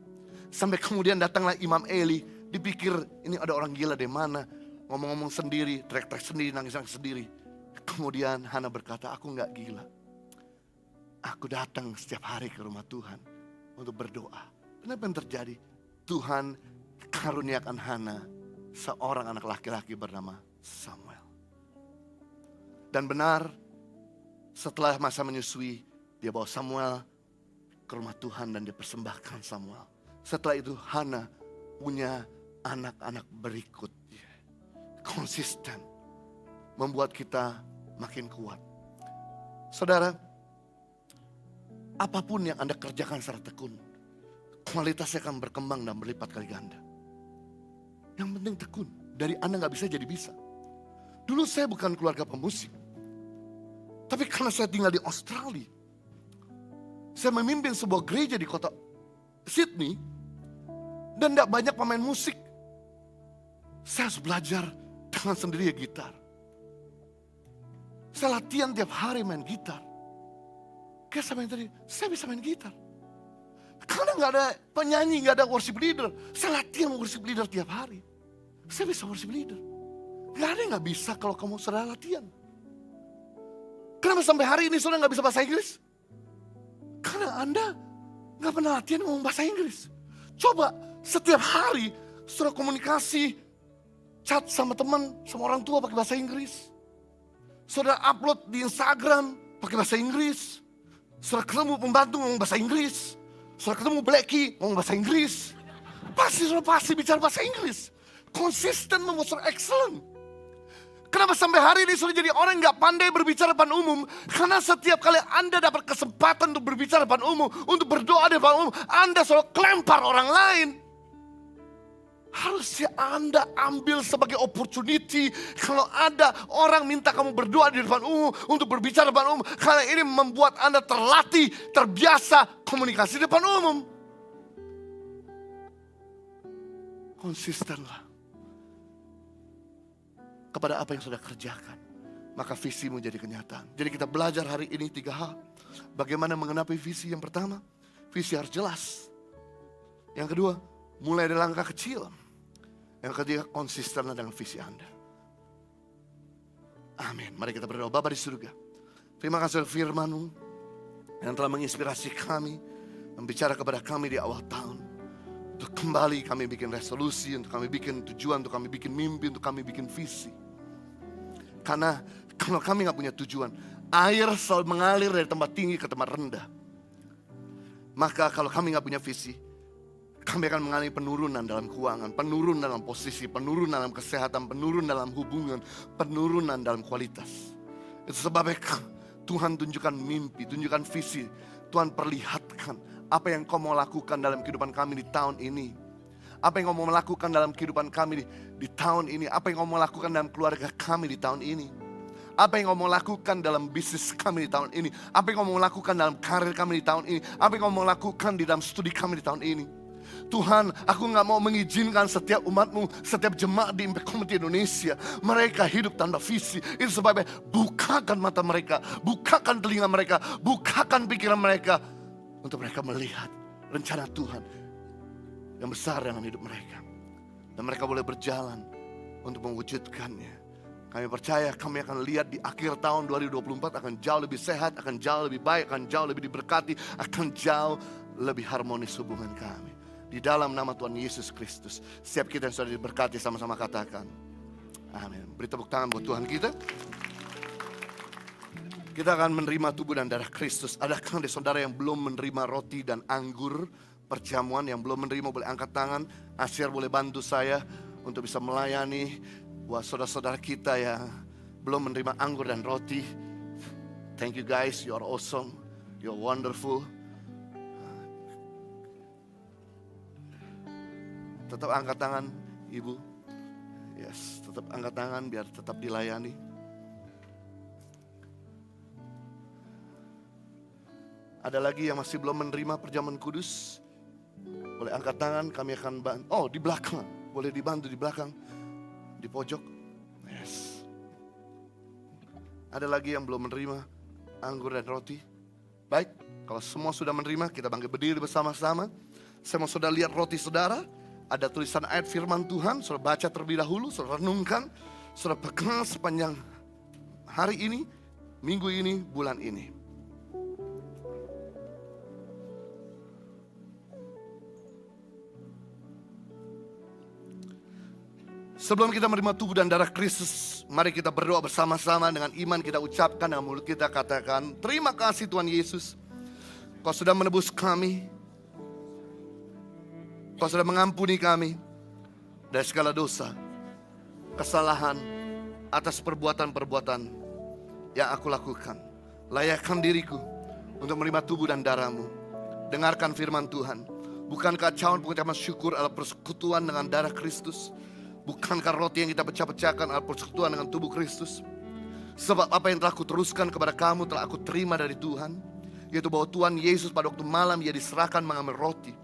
S10: Sampai kemudian datanglah Imam Eli. Dipikir ini ada orang gila dari mana. Ngomong-ngomong sendiri, teriak-teriak sendiri, nangis-nangis sendiri. Kemudian Hana berkata, aku gak gila. Aku datang setiap hari ke rumah Tuhan untuk berdoa. Kenapa yang terjadi? Tuhan karuniakan Hana seorang anak laki-laki bernama Samuel. Dan benar, setelah masa menyusui, dia bawa Samuel ke rumah Tuhan dan dia persembahkan Samuel. Setelah itu Hana punya anak-anak berikutnya. Konsisten. Membuat kita makin kuat. Saudara, apapun yang Anda kerjakan secara tekun, kualitasnya akan berkembang dan berlipat kali ganda. Yang penting tekun. Dari Anda gak bisa jadi bisa. Dulu saya bukan keluarga pemusik. Tapi karena saya tinggal di Australia, saya memimpin sebuah gereja di kota Sydney, dan gak banyak pemain musik. Saya harus belajar dengan sendiri gitar. Saya latihan tiap hari main gitar. Kayak saya main tadi, saya bisa main gitar. Karena gak ada penyanyi, gak ada worship leader. Saya latihan worship leader tiap hari. Saya bisa worship leader. Gak ada yang gak bisa kalau kamu sudah latihan. Kenapa sampai hari ini saudara gak bisa bahasa Inggris? Karena Anda gak pernah latihan ngomong bahasa Inggris. Coba setiap hari saudara komunikasi, chat sama teman, sama orang tua pakai bahasa Inggris. Saudara upload di Instagram pakai bahasa Inggris. Saudara ketemu pembantu ngomong bahasa Inggris. Saudara ketemu Blacky ngomong bahasa Inggris. Pasti bicara bahasa Inggris. Konsisten membuat saudara excellent. Kenapa sampai hari ini sudah jadi orang yang gak pandai berbicara depan umum? Karena setiap kali Anda dapat kesempatan untuk berbicara depan umum, untuk berdoa di depan umum, Anda selalu kelempar orang lain. Harusnya Anda ambil sebagai opportunity. Kalau ada orang minta kamu berdoa di depan umum, untuk berbicara di depan umum, karena ini membuat Anda terlatih, terbiasa komunikasi di depan umum. Konsistenlah kepada apa yang sudah kerjakan, maka visimu jadi kenyataan. Jadi kita belajar hari ini 3 hal. Bagaimana mengenapi visi. Yang pertama, visi harus jelas. Yang kedua, mulai dari langkah kecil. Yang ketiga, konsistenlah dengan visi Anda. Amin. Mari kita berdoa. Bapa di surga, terima kasih firman-Mu yang telah menginspirasi kami, membicara kepada kami di awal tahun. Untuk kembali kami bikin resolusi, untuk kami bikin tujuan, untuk kami bikin mimpi, untuk kami bikin visi. Karena kalau kami gak punya tujuan, air selalu mengalir dari tempat tinggi ke tempat rendah. Maka kalau kami gak punya visi, kami akan mengalami penurunan dalam keuangan, penurunan dalam posisi, penurunan dalam kesehatan, penurunan dalam hubungan, penurunan dalam kualitas. Itu sebabnya Tuhan tunjukkan mimpi, tunjukkan visi. Tuhan perlihatkan apa yang kau mau lakukan dalam kehidupan kami di tahun ini. Apa yang kau mau lakukan dalam kehidupan kami di tahun ini. Apa yang kau mau lakukan dalam keluarga kami di tahun ini. Apa yang kau mau lakukan dalam bisnis kami di tahun ini. Apa yang kau mau lakukan dalam karir kami di tahun ini. Apa yang kau mau lakukan di dalam studi kami di tahun ini. Tuhan, aku gak mau mengizinkan setiap umatmu, setiap jemaat di Impact Community Indonesia, mereka hidup tanpa visi. Itu sebabnya bukakan mata mereka, bukakan telinga mereka, bukakan pikiran mereka, untuk mereka melihat rencana Tuhan yang besar dalam hidup mereka. Dan mereka boleh berjalan untuk mewujudkannya. Kami percaya kami akan lihat di akhir tahun 2024 akan jauh lebih sehat, akan jauh lebih baik, akan jauh lebih diberkati, akan jauh lebih harmonis hubungan kami. Di dalam nama Tuhan Yesus Kristus. Setiap kita yang sudah diberkati sama-sama katakan amin. Beri tepuk tangan buat Tuhan kita. Kita akan menerima tubuh dan darah Kristus. Adakah ada saudara yang belum menerima roti dan anggur perjamuan? Yang belum menerima boleh angkat tangan. Asyir boleh bantu saya untuk bisa melayani buat saudara-saudara kita yang belum menerima anggur dan roti. Thank you guys, you are awesome, you are wonderful. Tetap angkat tangan ibu. Yes, tetap angkat tangan biar tetap dilayani. Ada lagi yang masih belum menerima perjamuan kudus? Boleh angkat tangan, kami akan bantu. Oh, di belakang. Boleh dibantu di belakang. Di pojok. Yes. Ada lagi yang belum menerima anggur dan roti? Baik, kalau semua sudah menerima, kita bangkit berdiri bersama-sama. Saya mau saudara lihat roti saudara. Ada tulisan ayat firman Tuhan. Saudara baca terlebih dahulu, saudara renungkan. Saudara pegang sepanjang hari ini, minggu ini, bulan ini. Sebelum kita menerima tubuh dan darah Kristus, mari kita berdoa bersama-sama. Dengan iman kita ucapkan, dengan mulut kita katakan, terima kasih Tuhan Yesus, Kau sudah menebus kami, Kau sudah mengampuni kami dari segala dosa, kesalahan, atas perbuatan-perbuatan yang aku lakukan. Layakkan diriku untuk menerima tubuh dan darah-Mu. Dengarkan firman Tuhan. Bukankah cawan pengucapan syukur adalah persekutuan dengan darah Kristus? Bukankah roti yang kita pecah-pecahkan adalah persekutuan dengan tubuh Kristus? Sebab apa yang telah kuteruskan kepada kamu telah aku terima dari Tuhan, yaitu bahwa Tuhan Yesus pada waktu malam Ia diserahkan mengambil roti.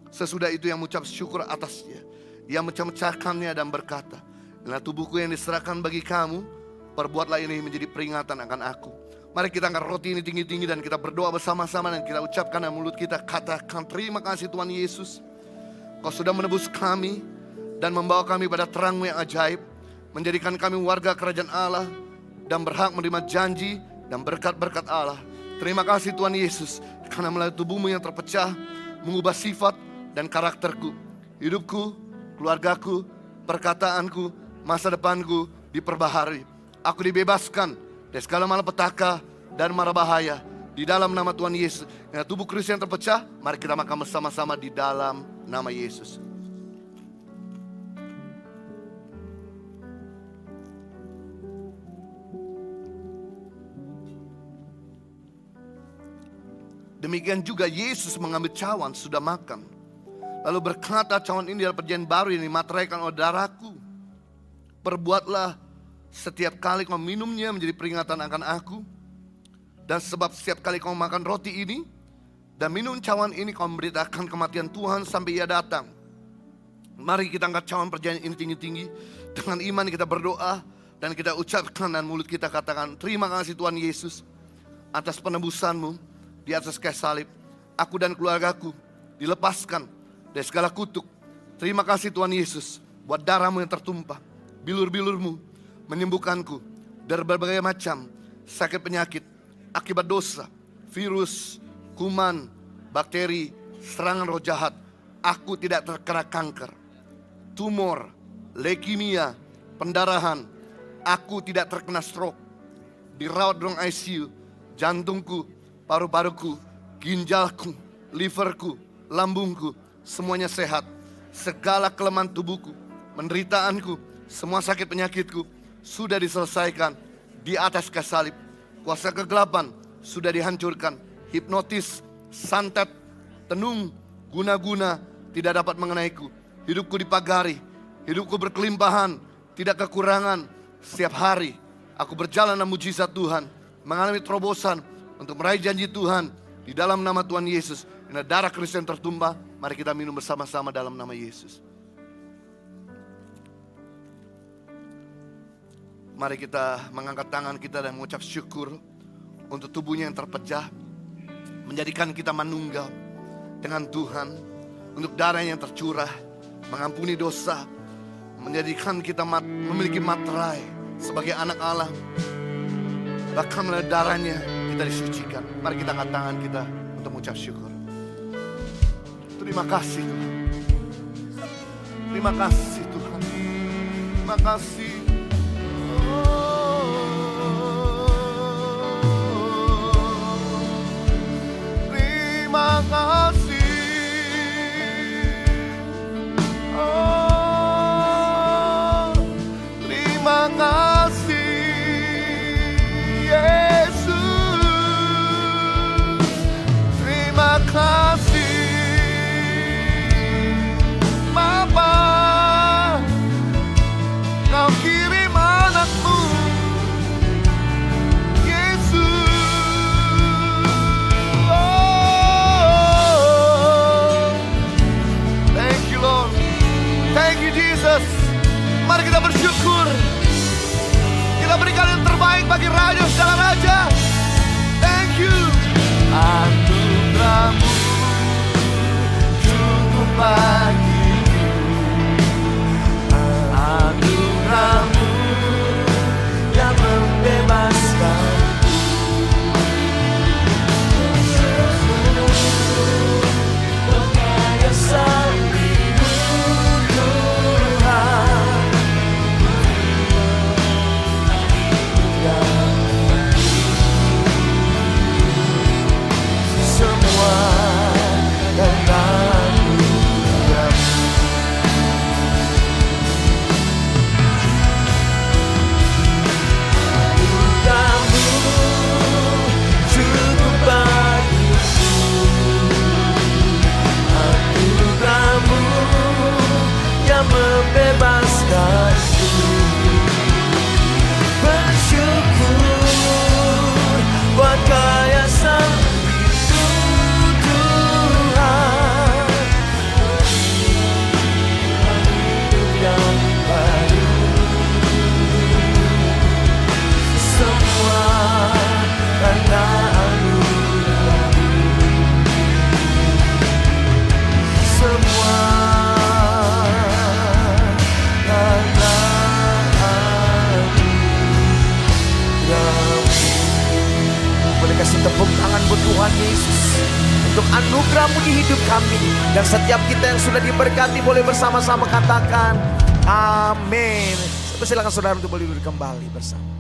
S10: Sesudah itu Ia mengucap syukur atasnya, Ia memecah-mecahkannya dan berkata, inilah tubuhku yang diserahkan bagi kamu, perbuatlah ini menjadi peringatan akan aku. Mari kita angkat roti ini tinggi-tinggi dan kita berdoa bersama-sama, dan kita ucapkan dalam mulut kita, katakan, terima kasih Tuhan Yesus, Kau sudah menebus kami dan membawa kami pada terang-Mu yang ajaib, menjadikan kami warga kerajaan Allah dan berhak menerima janji dan berkat-berkat Allah. Terima kasih Tuhan Yesus, karena melalui tubuh-Mu yang terpecah mengubah sifat dan karakterku, hidupku, keluargaku, perkataanku, masa depanku diperbaharui. Aku dibebaskan dari segala malapetaka dan mara bahaya di dalam nama Tuhan Yesus. Karena tubuh Kristus yang terpecah, mari kita makan bersama-sama di dalam nama Yesus. Demikian juga Yesus mengambil cawan sudah makan, lalu berkata, cawan ini adalah perjanjian baru yang dimateraikan oleh darahku. Perbuatlah setiap kali kau minumnya menjadi peringatan akan aku. Dan sebab setiap kali kau makan roti ini dan minum cawan ini, kau memberitakan kematian Tuhan sampai Ia datang. Mari kita angkat cawan perjanjian ini tinggi-tinggi. Dengan iman kita berdoa dan kita ucapkan, dan mulut kita katakan, terima kasih Tuhan Yesus atas penebusan-Mu di atas kayu salib. Aku dan keluargaku dilepaskan dari segala kutuk. Terima kasih Tuhan Yesus buat darah-Mu yang tertumpah. Bilur-bilur-Mu menyembuhkanku dari berbagai macam sakit penyakit akibat dosa, virus, kuman, bakteri, serangan roh jahat. Aku tidak terkena kanker, tumor, leukemia, pendarahan. Aku tidak terkena stroke, dirawat di ruang ICU. Jantungku, paru-paruku, ginjalku, liverku, lambungku, semuanya sehat. Segala kelemahan tubuhku, penderitaanku, semua sakit penyakitku sudah diselesaikan di atas kayu salib. Kuasa kegelapan sudah dihancurkan. Hipnotis, santet, tenung, guna-guna tidak dapat mengenaiku. Hidupku dipagari, hidupku berkelimpahan, tidak kekurangan. Setiap hari aku berjalan dalam mujizat Tuhan, mengalami terobosan untuk meraih janji Tuhan di dalam nama Tuhan Yesus. Ini darah Kristus yang tertumpah. Mari kita minum bersama-sama dalam nama Yesus. Mari kita mengangkat tangan kita dan mengucap syukur untuk tubuhnya yang terpecah, menjadikan kita manunggal dengan Tuhan, untuk darah yang tercurah, mengampuni dosa, menjadikan kita memiliki materai sebagai anak Allah. Bahkan melalui darahnya kita disucikan. Mari kita angkat tangan kita untuk mengucap syukur. Terima kasih Tuhan. Terima kasih Tuhan. Terima kasih. Terima kasih. Terima kasih Yesus. Terima kasih Bapa, Kau kirim anakmu Yesus. Thank you Lord. Thank you Jesus. Mari kita bersyukur. Kita berikan yang terbaik bagi Raja segala Raja. Thank you. Anugerah-Mu cukup bagiku. Anugerah-Mu yang membebaskanku. Rekayasa hidup Tuhan
S8: menyembut Tuhan Yesus untuk anugerah-Mu di hidup kami. Dan setiap kita yang sudah diberkati boleh bersama-sama katakan amin. Silakan saudara untuk boleh duduk kembali bersama.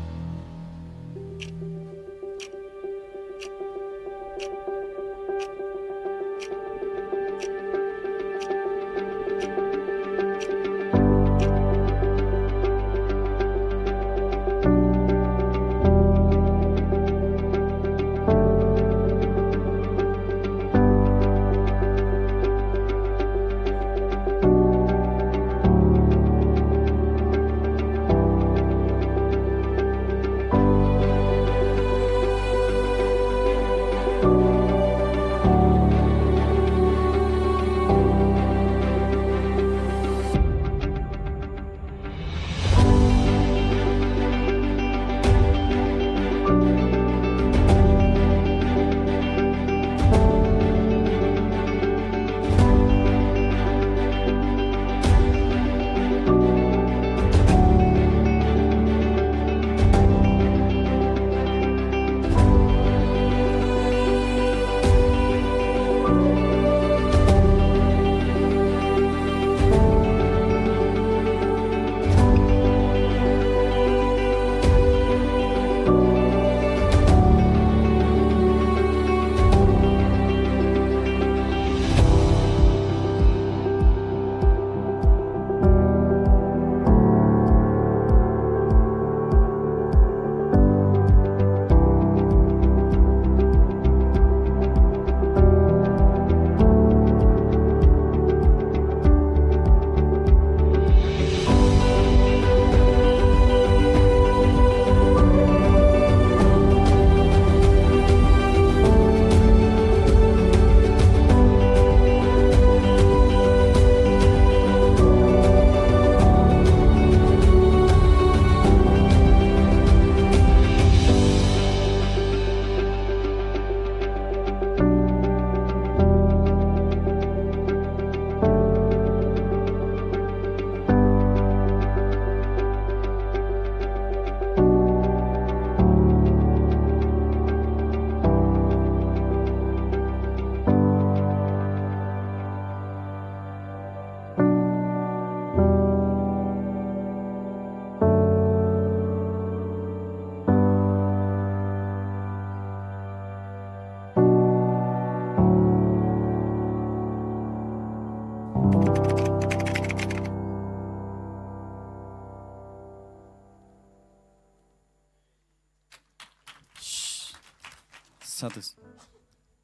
S11: Satu.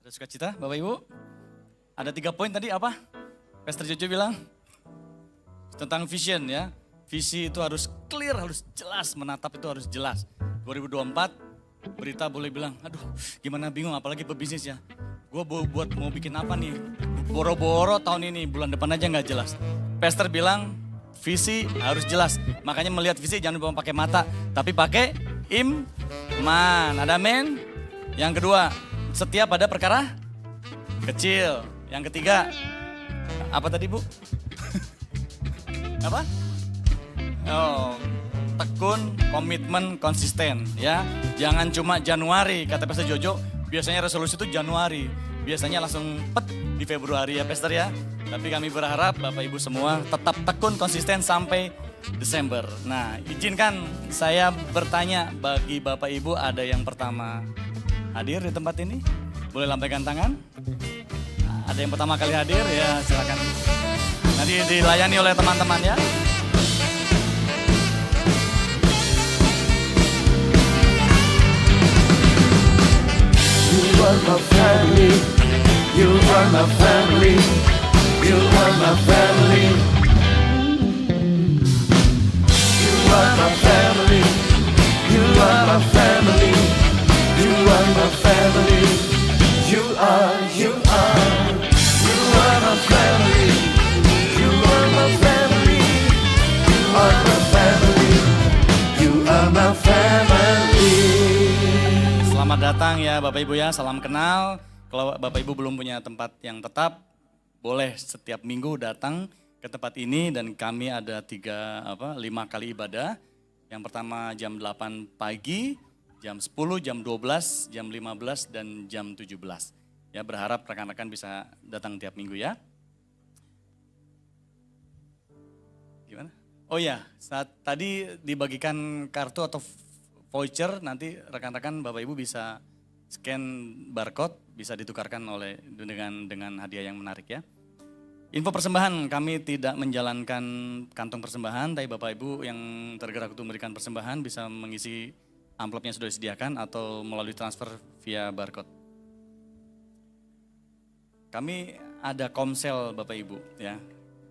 S11: Ada sukacita Bapak Ibu? Ada 3 poin tadi apa? Pastor Jojo bilang tentang vision ya. Visi itu harus clear, harus jelas, menatap itu harus jelas. 2024 berita boleh bilang, aduh gimana bingung apalagi pebisnis ya. Gue buat mau bikin apa nih? Boro-boro tahun ini, bulan depan aja gak jelas. Pastor bilang visi harus jelas. Makanya melihat visi jangan lupa pakai mata, tapi pakai iman. Ada amin? Yang kedua, setia pada perkara kecil. Yang ketiga, apa tadi Bu? Apa? Oh, tekun, komitmen, konsisten ya. Jangan cuma Januari, kata Pastor Jojo, biasanya resolusi itu Januari. Biasanya langsung pet di Februari ya Pastor ya. Tapi kami berharap Bapak Ibu semua tetap tekun, konsisten sampai Desember. Nah, izinkan saya bertanya bagi Bapak Ibu, ada yang pertama hadir di tempat ini? Boleh lambaikan tangan? Ada yang pertama kali hadir? Ya silakan. Nanti dilayani oleh teman-teman ya.
S9: You are my family. You are my family. You are my family. You are my family. You are my family. You are my family. You are my family. You are my family. You are my family. You are my family.
S11: Selamat datang ya Bapak Ibu ya, salam kenal. Kalau Bapak Ibu belum punya tempat yang tetap, boleh setiap minggu datang ke tempat ini dan kami ada 5 kali ibadah. Yang pertama jam 8 pagi Jam 10, jam 12, jam 15, dan jam 17. Ya, berharap rekan-rekan bisa datang tiap minggu ya. Gimana? Oh ya, saat tadi dibagikan kartu atau voucher, nanti rekan-rekan Bapak Ibu bisa scan barcode, bisa ditukarkan dengan hadiah yang menarik ya. Info persembahan, kami tidak menjalankan kantong persembahan, tapi Bapak Ibu yang tergerak untuk memberikan persembahan bisa mengisi amplopnya sudah disediakan atau melalui transfer via barcode. Kami ada komsel Bapak Ibu ya.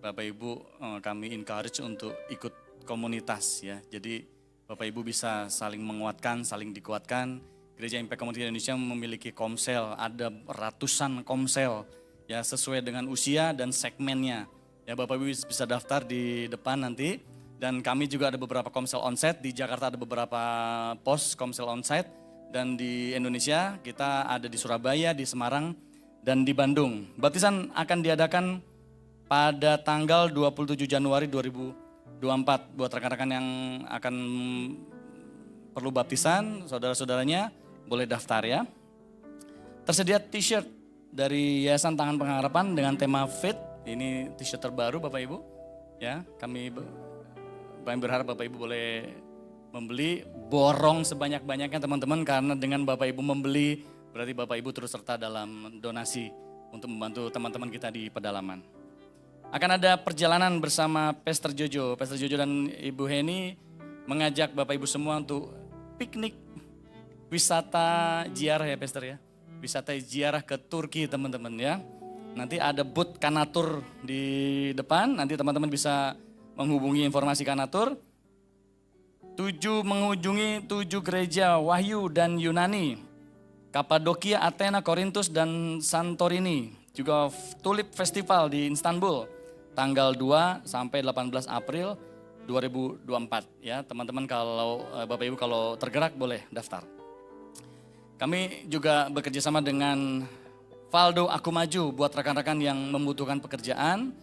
S11: Bapak Ibu kami encourage untuk ikut komunitas ya. Jadi Bapak Ibu bisa saling menguatkan, saling dikuatkan. Gereja Impact Community Indonesia memiliki komsel, ada ratusan komsel ya sesuai dengan usia dan segmennya. Ya Bapak Ibu bisa daftar di depan nanti. Dan kami juga ada beberapa komsel onsite, di Jakarta ada beberapa pos komsel onsite. Dan di Indonesia kita ada di Surabaya, di Semarang, dan di Bandung. Baptisan akan diadakan pada tanggal 27 Januari 2024. Buat rekan-rekan yang akan perlu baptisan, saudara-saudaranya boleh daftar ya. Tersedia t-shirt dari Yayasan Tangan Pengharapan dengan tema Fit. Ini t-shirt terbaru Bapak Ibu. Ya, kami berharap Bapak Ibu boleh membeli, borong sebanyak-banyaknya teman-teman, karena dengan Bapak Ibu membeli berarti Bapak Ibu terus serta dalam donasi untuk membantu teman-teman kita di pedalaman. Akan ada perjalanan bersama Pastor Jojo. Pastor Jojo dan Ibu Heni mengajak Bapak Ibu semua untuk piknik wisata ziarah ya Pastor ya. Wisata ziarah ke Turki teman-teman ya. Nanti ada booth Kanatur di depan, nanti teman-teman bisa menghubungi informasi Kanatur. Mengunjungi 7 gereja Wahyu dan Yunani, Kapadokia, Athena, Korintus, dan Santorini. Juga Tulip Festival di Istanbul, tanggal 2 sampai 18 April 2024. Ya, teman-teman kalau Bapak Ibu kalau tergerak boleh daftar. Kami juga bekerja sama dengan Valdo Aku Maju buat rekan-rekan yang membutuhkan pekerjaan.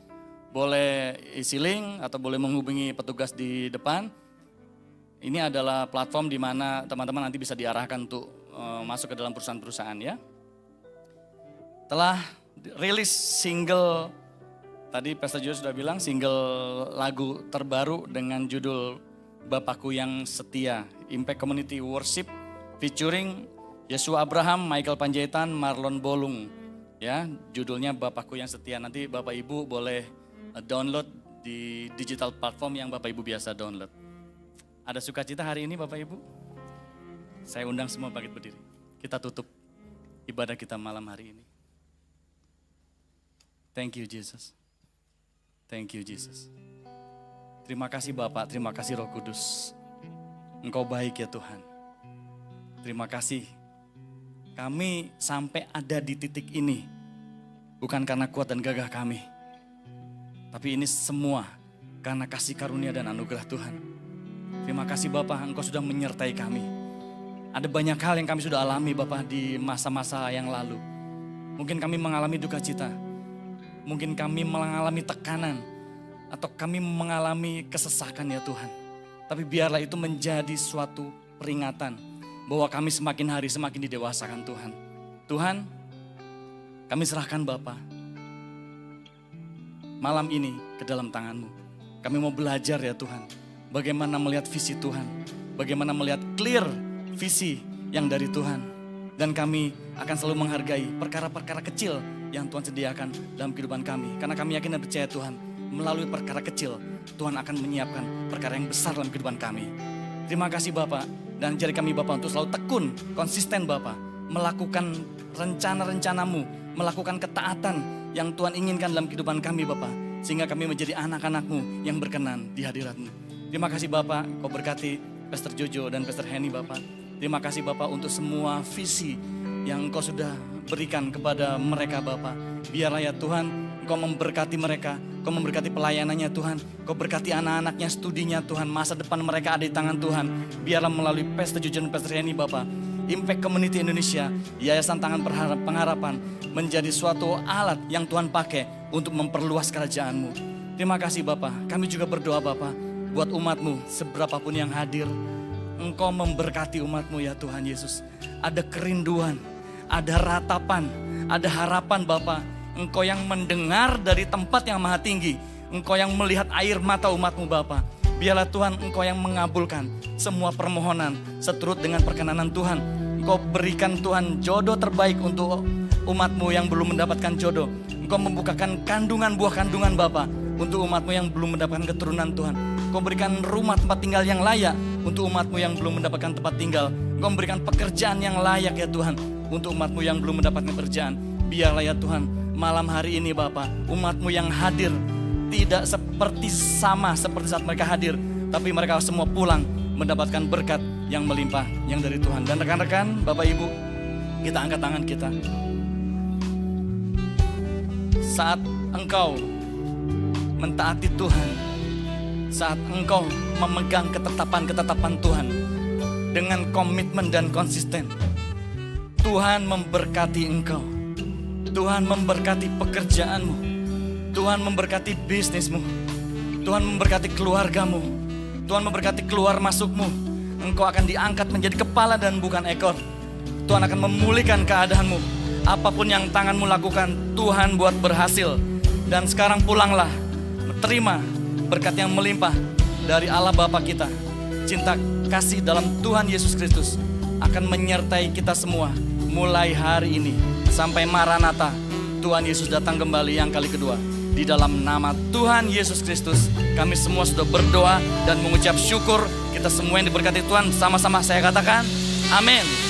S11: Boleh isi link atau boleh menghubungi petugas di depan. Ini adalah platform di mana teman-teman nanti bisa diarahkan untuk masuk ke dalam perusahaan-perusahaan ya. Telah rilis single, tadi Pastor Joe sudah bilang, single lagu terbaru dengan judul Bapakku yang Setia. Impact Community Worship featuring Yesua Abraham, Michael Panjaitan, Marlon Bolung. Ya, judulnya Bapakku yang Setia. Nanti Bapak Ibu boleh download di digital platform yang Bapak Ibu biasa download. Ada sukacita hari ini Bapak Ibu? Saya undang semua bangkit berdiri. Kita tutup ibadah kita malam hari ini. Thank you Jesus. Thank you Jesus. Terima kasih Bapak, terima kasih Roh Kudus. Engkau baik ya Tuhan. Terima kasih. Kami sampai ada di titik ini bukan karena kuat dan gagah kami. Tapi ini semua karena kasih karunia dan anugerah Tuhan. Terima kasih Bapak, Engkau sudah menyertai kami. Ada banyak hal yang kami sudah alami Bapak di masa-masa yang lalu. Mungkin kami mengalami duka cita. Mungkin kami mengalami tekanan. Atau kami mengalami kesesakan ya Tuhan. Tapi biarlah itu menjadi suatu peringatan. Bahwa kami semakin hari semakin didewasakan Tuhan. Tuhan, kami serahkan Bapak malam ini ke dalam tangan-Mu. Kami mau belajar ya Tuhan, bagaimana melihat visi Tuhan, bagaimana melihat clear visi yang dari Tuhan. Dan kami akan selalu menghargai perkara-perkara kecil yang Tuhan sediakan dalam kehidupan kami. Karena kami yakin dan percaya Tuhan, melalui perkara kecil, Tuhan akan menyiapkan perkara yang besar dalam kehidupan kami. Terima kasih Bapak, dan jari kami Bapak untuk selalu tekun, konsisten Bapak, melakukan rencana-rencana-Mu, melakukan ketaatan yang Tuhan inginkan dalam kehidupan kami Bapak. Sehingga kami menjadi anak-anak-Mu yang berkenan di hadirat-Mu. Terima kasih Bapak, Kau berkati Pastor Jojo dan Pastor Henny Bapak. Terima kasih Bapak untuk semua visi yang Kau sudah berikan kepada mereka Bapak. Biarlah ya Tuhan, Kau memberkati mereka, Kau memberkati pelayanannya Tuhan. Kau berkati anak-anaknya, studinya Tuhan, masa depan mereka ada di tangan Tuhan. Biarlah melalui Pastor Jojo dan Pastor Henny Bapak, Impact Community Indonesia, Yayasan Tangan Pengharapan menjadi suatu alat yang Tuhan pakai untuk memperluas kerajaan-Mu. Terima kasih Bapak. Kami juga berdoa Bapak buat umat-Mu seberapapun yang hadir. Engkau memberkati umat-Mu ya Tuhan Yesus. Ada kerinduan, ada ratapan, ada harapan Bapa. Engkau yang mendengar dari tempat yang maha tinggi. Engkau yang melihat air mata umat-Mu Bapa. Biarlah Tuhan Engkau yang mengabulkan semua permohonan seturut dengan perkenanan Tuhan. Engkau berikan Tuhan jodoh terbaik untuk umat-Mu yang belum mendapatkan jodoh. Engkau membukakan kandungan buah kandungan Bapa untuk umat-Mu yang belum mendapatkan keturunan Tuhan. Engkau berikan rumah tempat tinggal yang layak untuk umat-Mu yang belum mendapatkan tempat tinggal. Engkau memberikan pekerjaan yang layak ya Tuhan untuk umat-Mu yang belum mendapatkan pekerjaan. Biarlah ya Tuhan malam hari ini Bapa, umat-Mu yang hadir tidak sama seperti saat mereka hadir, tapi mereka semua pulang mendapatkan berkat yang melimpah yang dari Tuhan. Dan rekan-rekan, Bapak Ibu, kita angkat tangan kita. Saat engkau mentaati Tuhan, saat engkau memegang ketetapan-ketetapan Tuhan dengan komitmen dan konsisten, Tuhan memberkati engkau. Tuhan memberkati pekerjaanmu. Tuhan memberkati bisnismu. Tuhan memberkati keluargamu. Tuhan memberkati keluar masukmu. Engkau akan diangkat menjadi kepala dan bukan ekor. Tuhan akan memulihkan keadaanmu. Apapun yang tanganmu lakukan, Tuhan buat berhasil. Dan sekarang pulanglah, terima berkat yang melimpah dari Allah Bapa kita. Cinta kasih dalam Tuhan Yesus Kristus akan menyertai kita semua mulai hari ini sampai Maranatha. Tuhan Yesus datang kembali yang kali kedua. Di dalam nama Tuhan Yesus Kristus, kami semua sudah berdoa dan mengucap syukur. Kita semua yang diberkati Tuhan, sama-sama saya katakan, amin.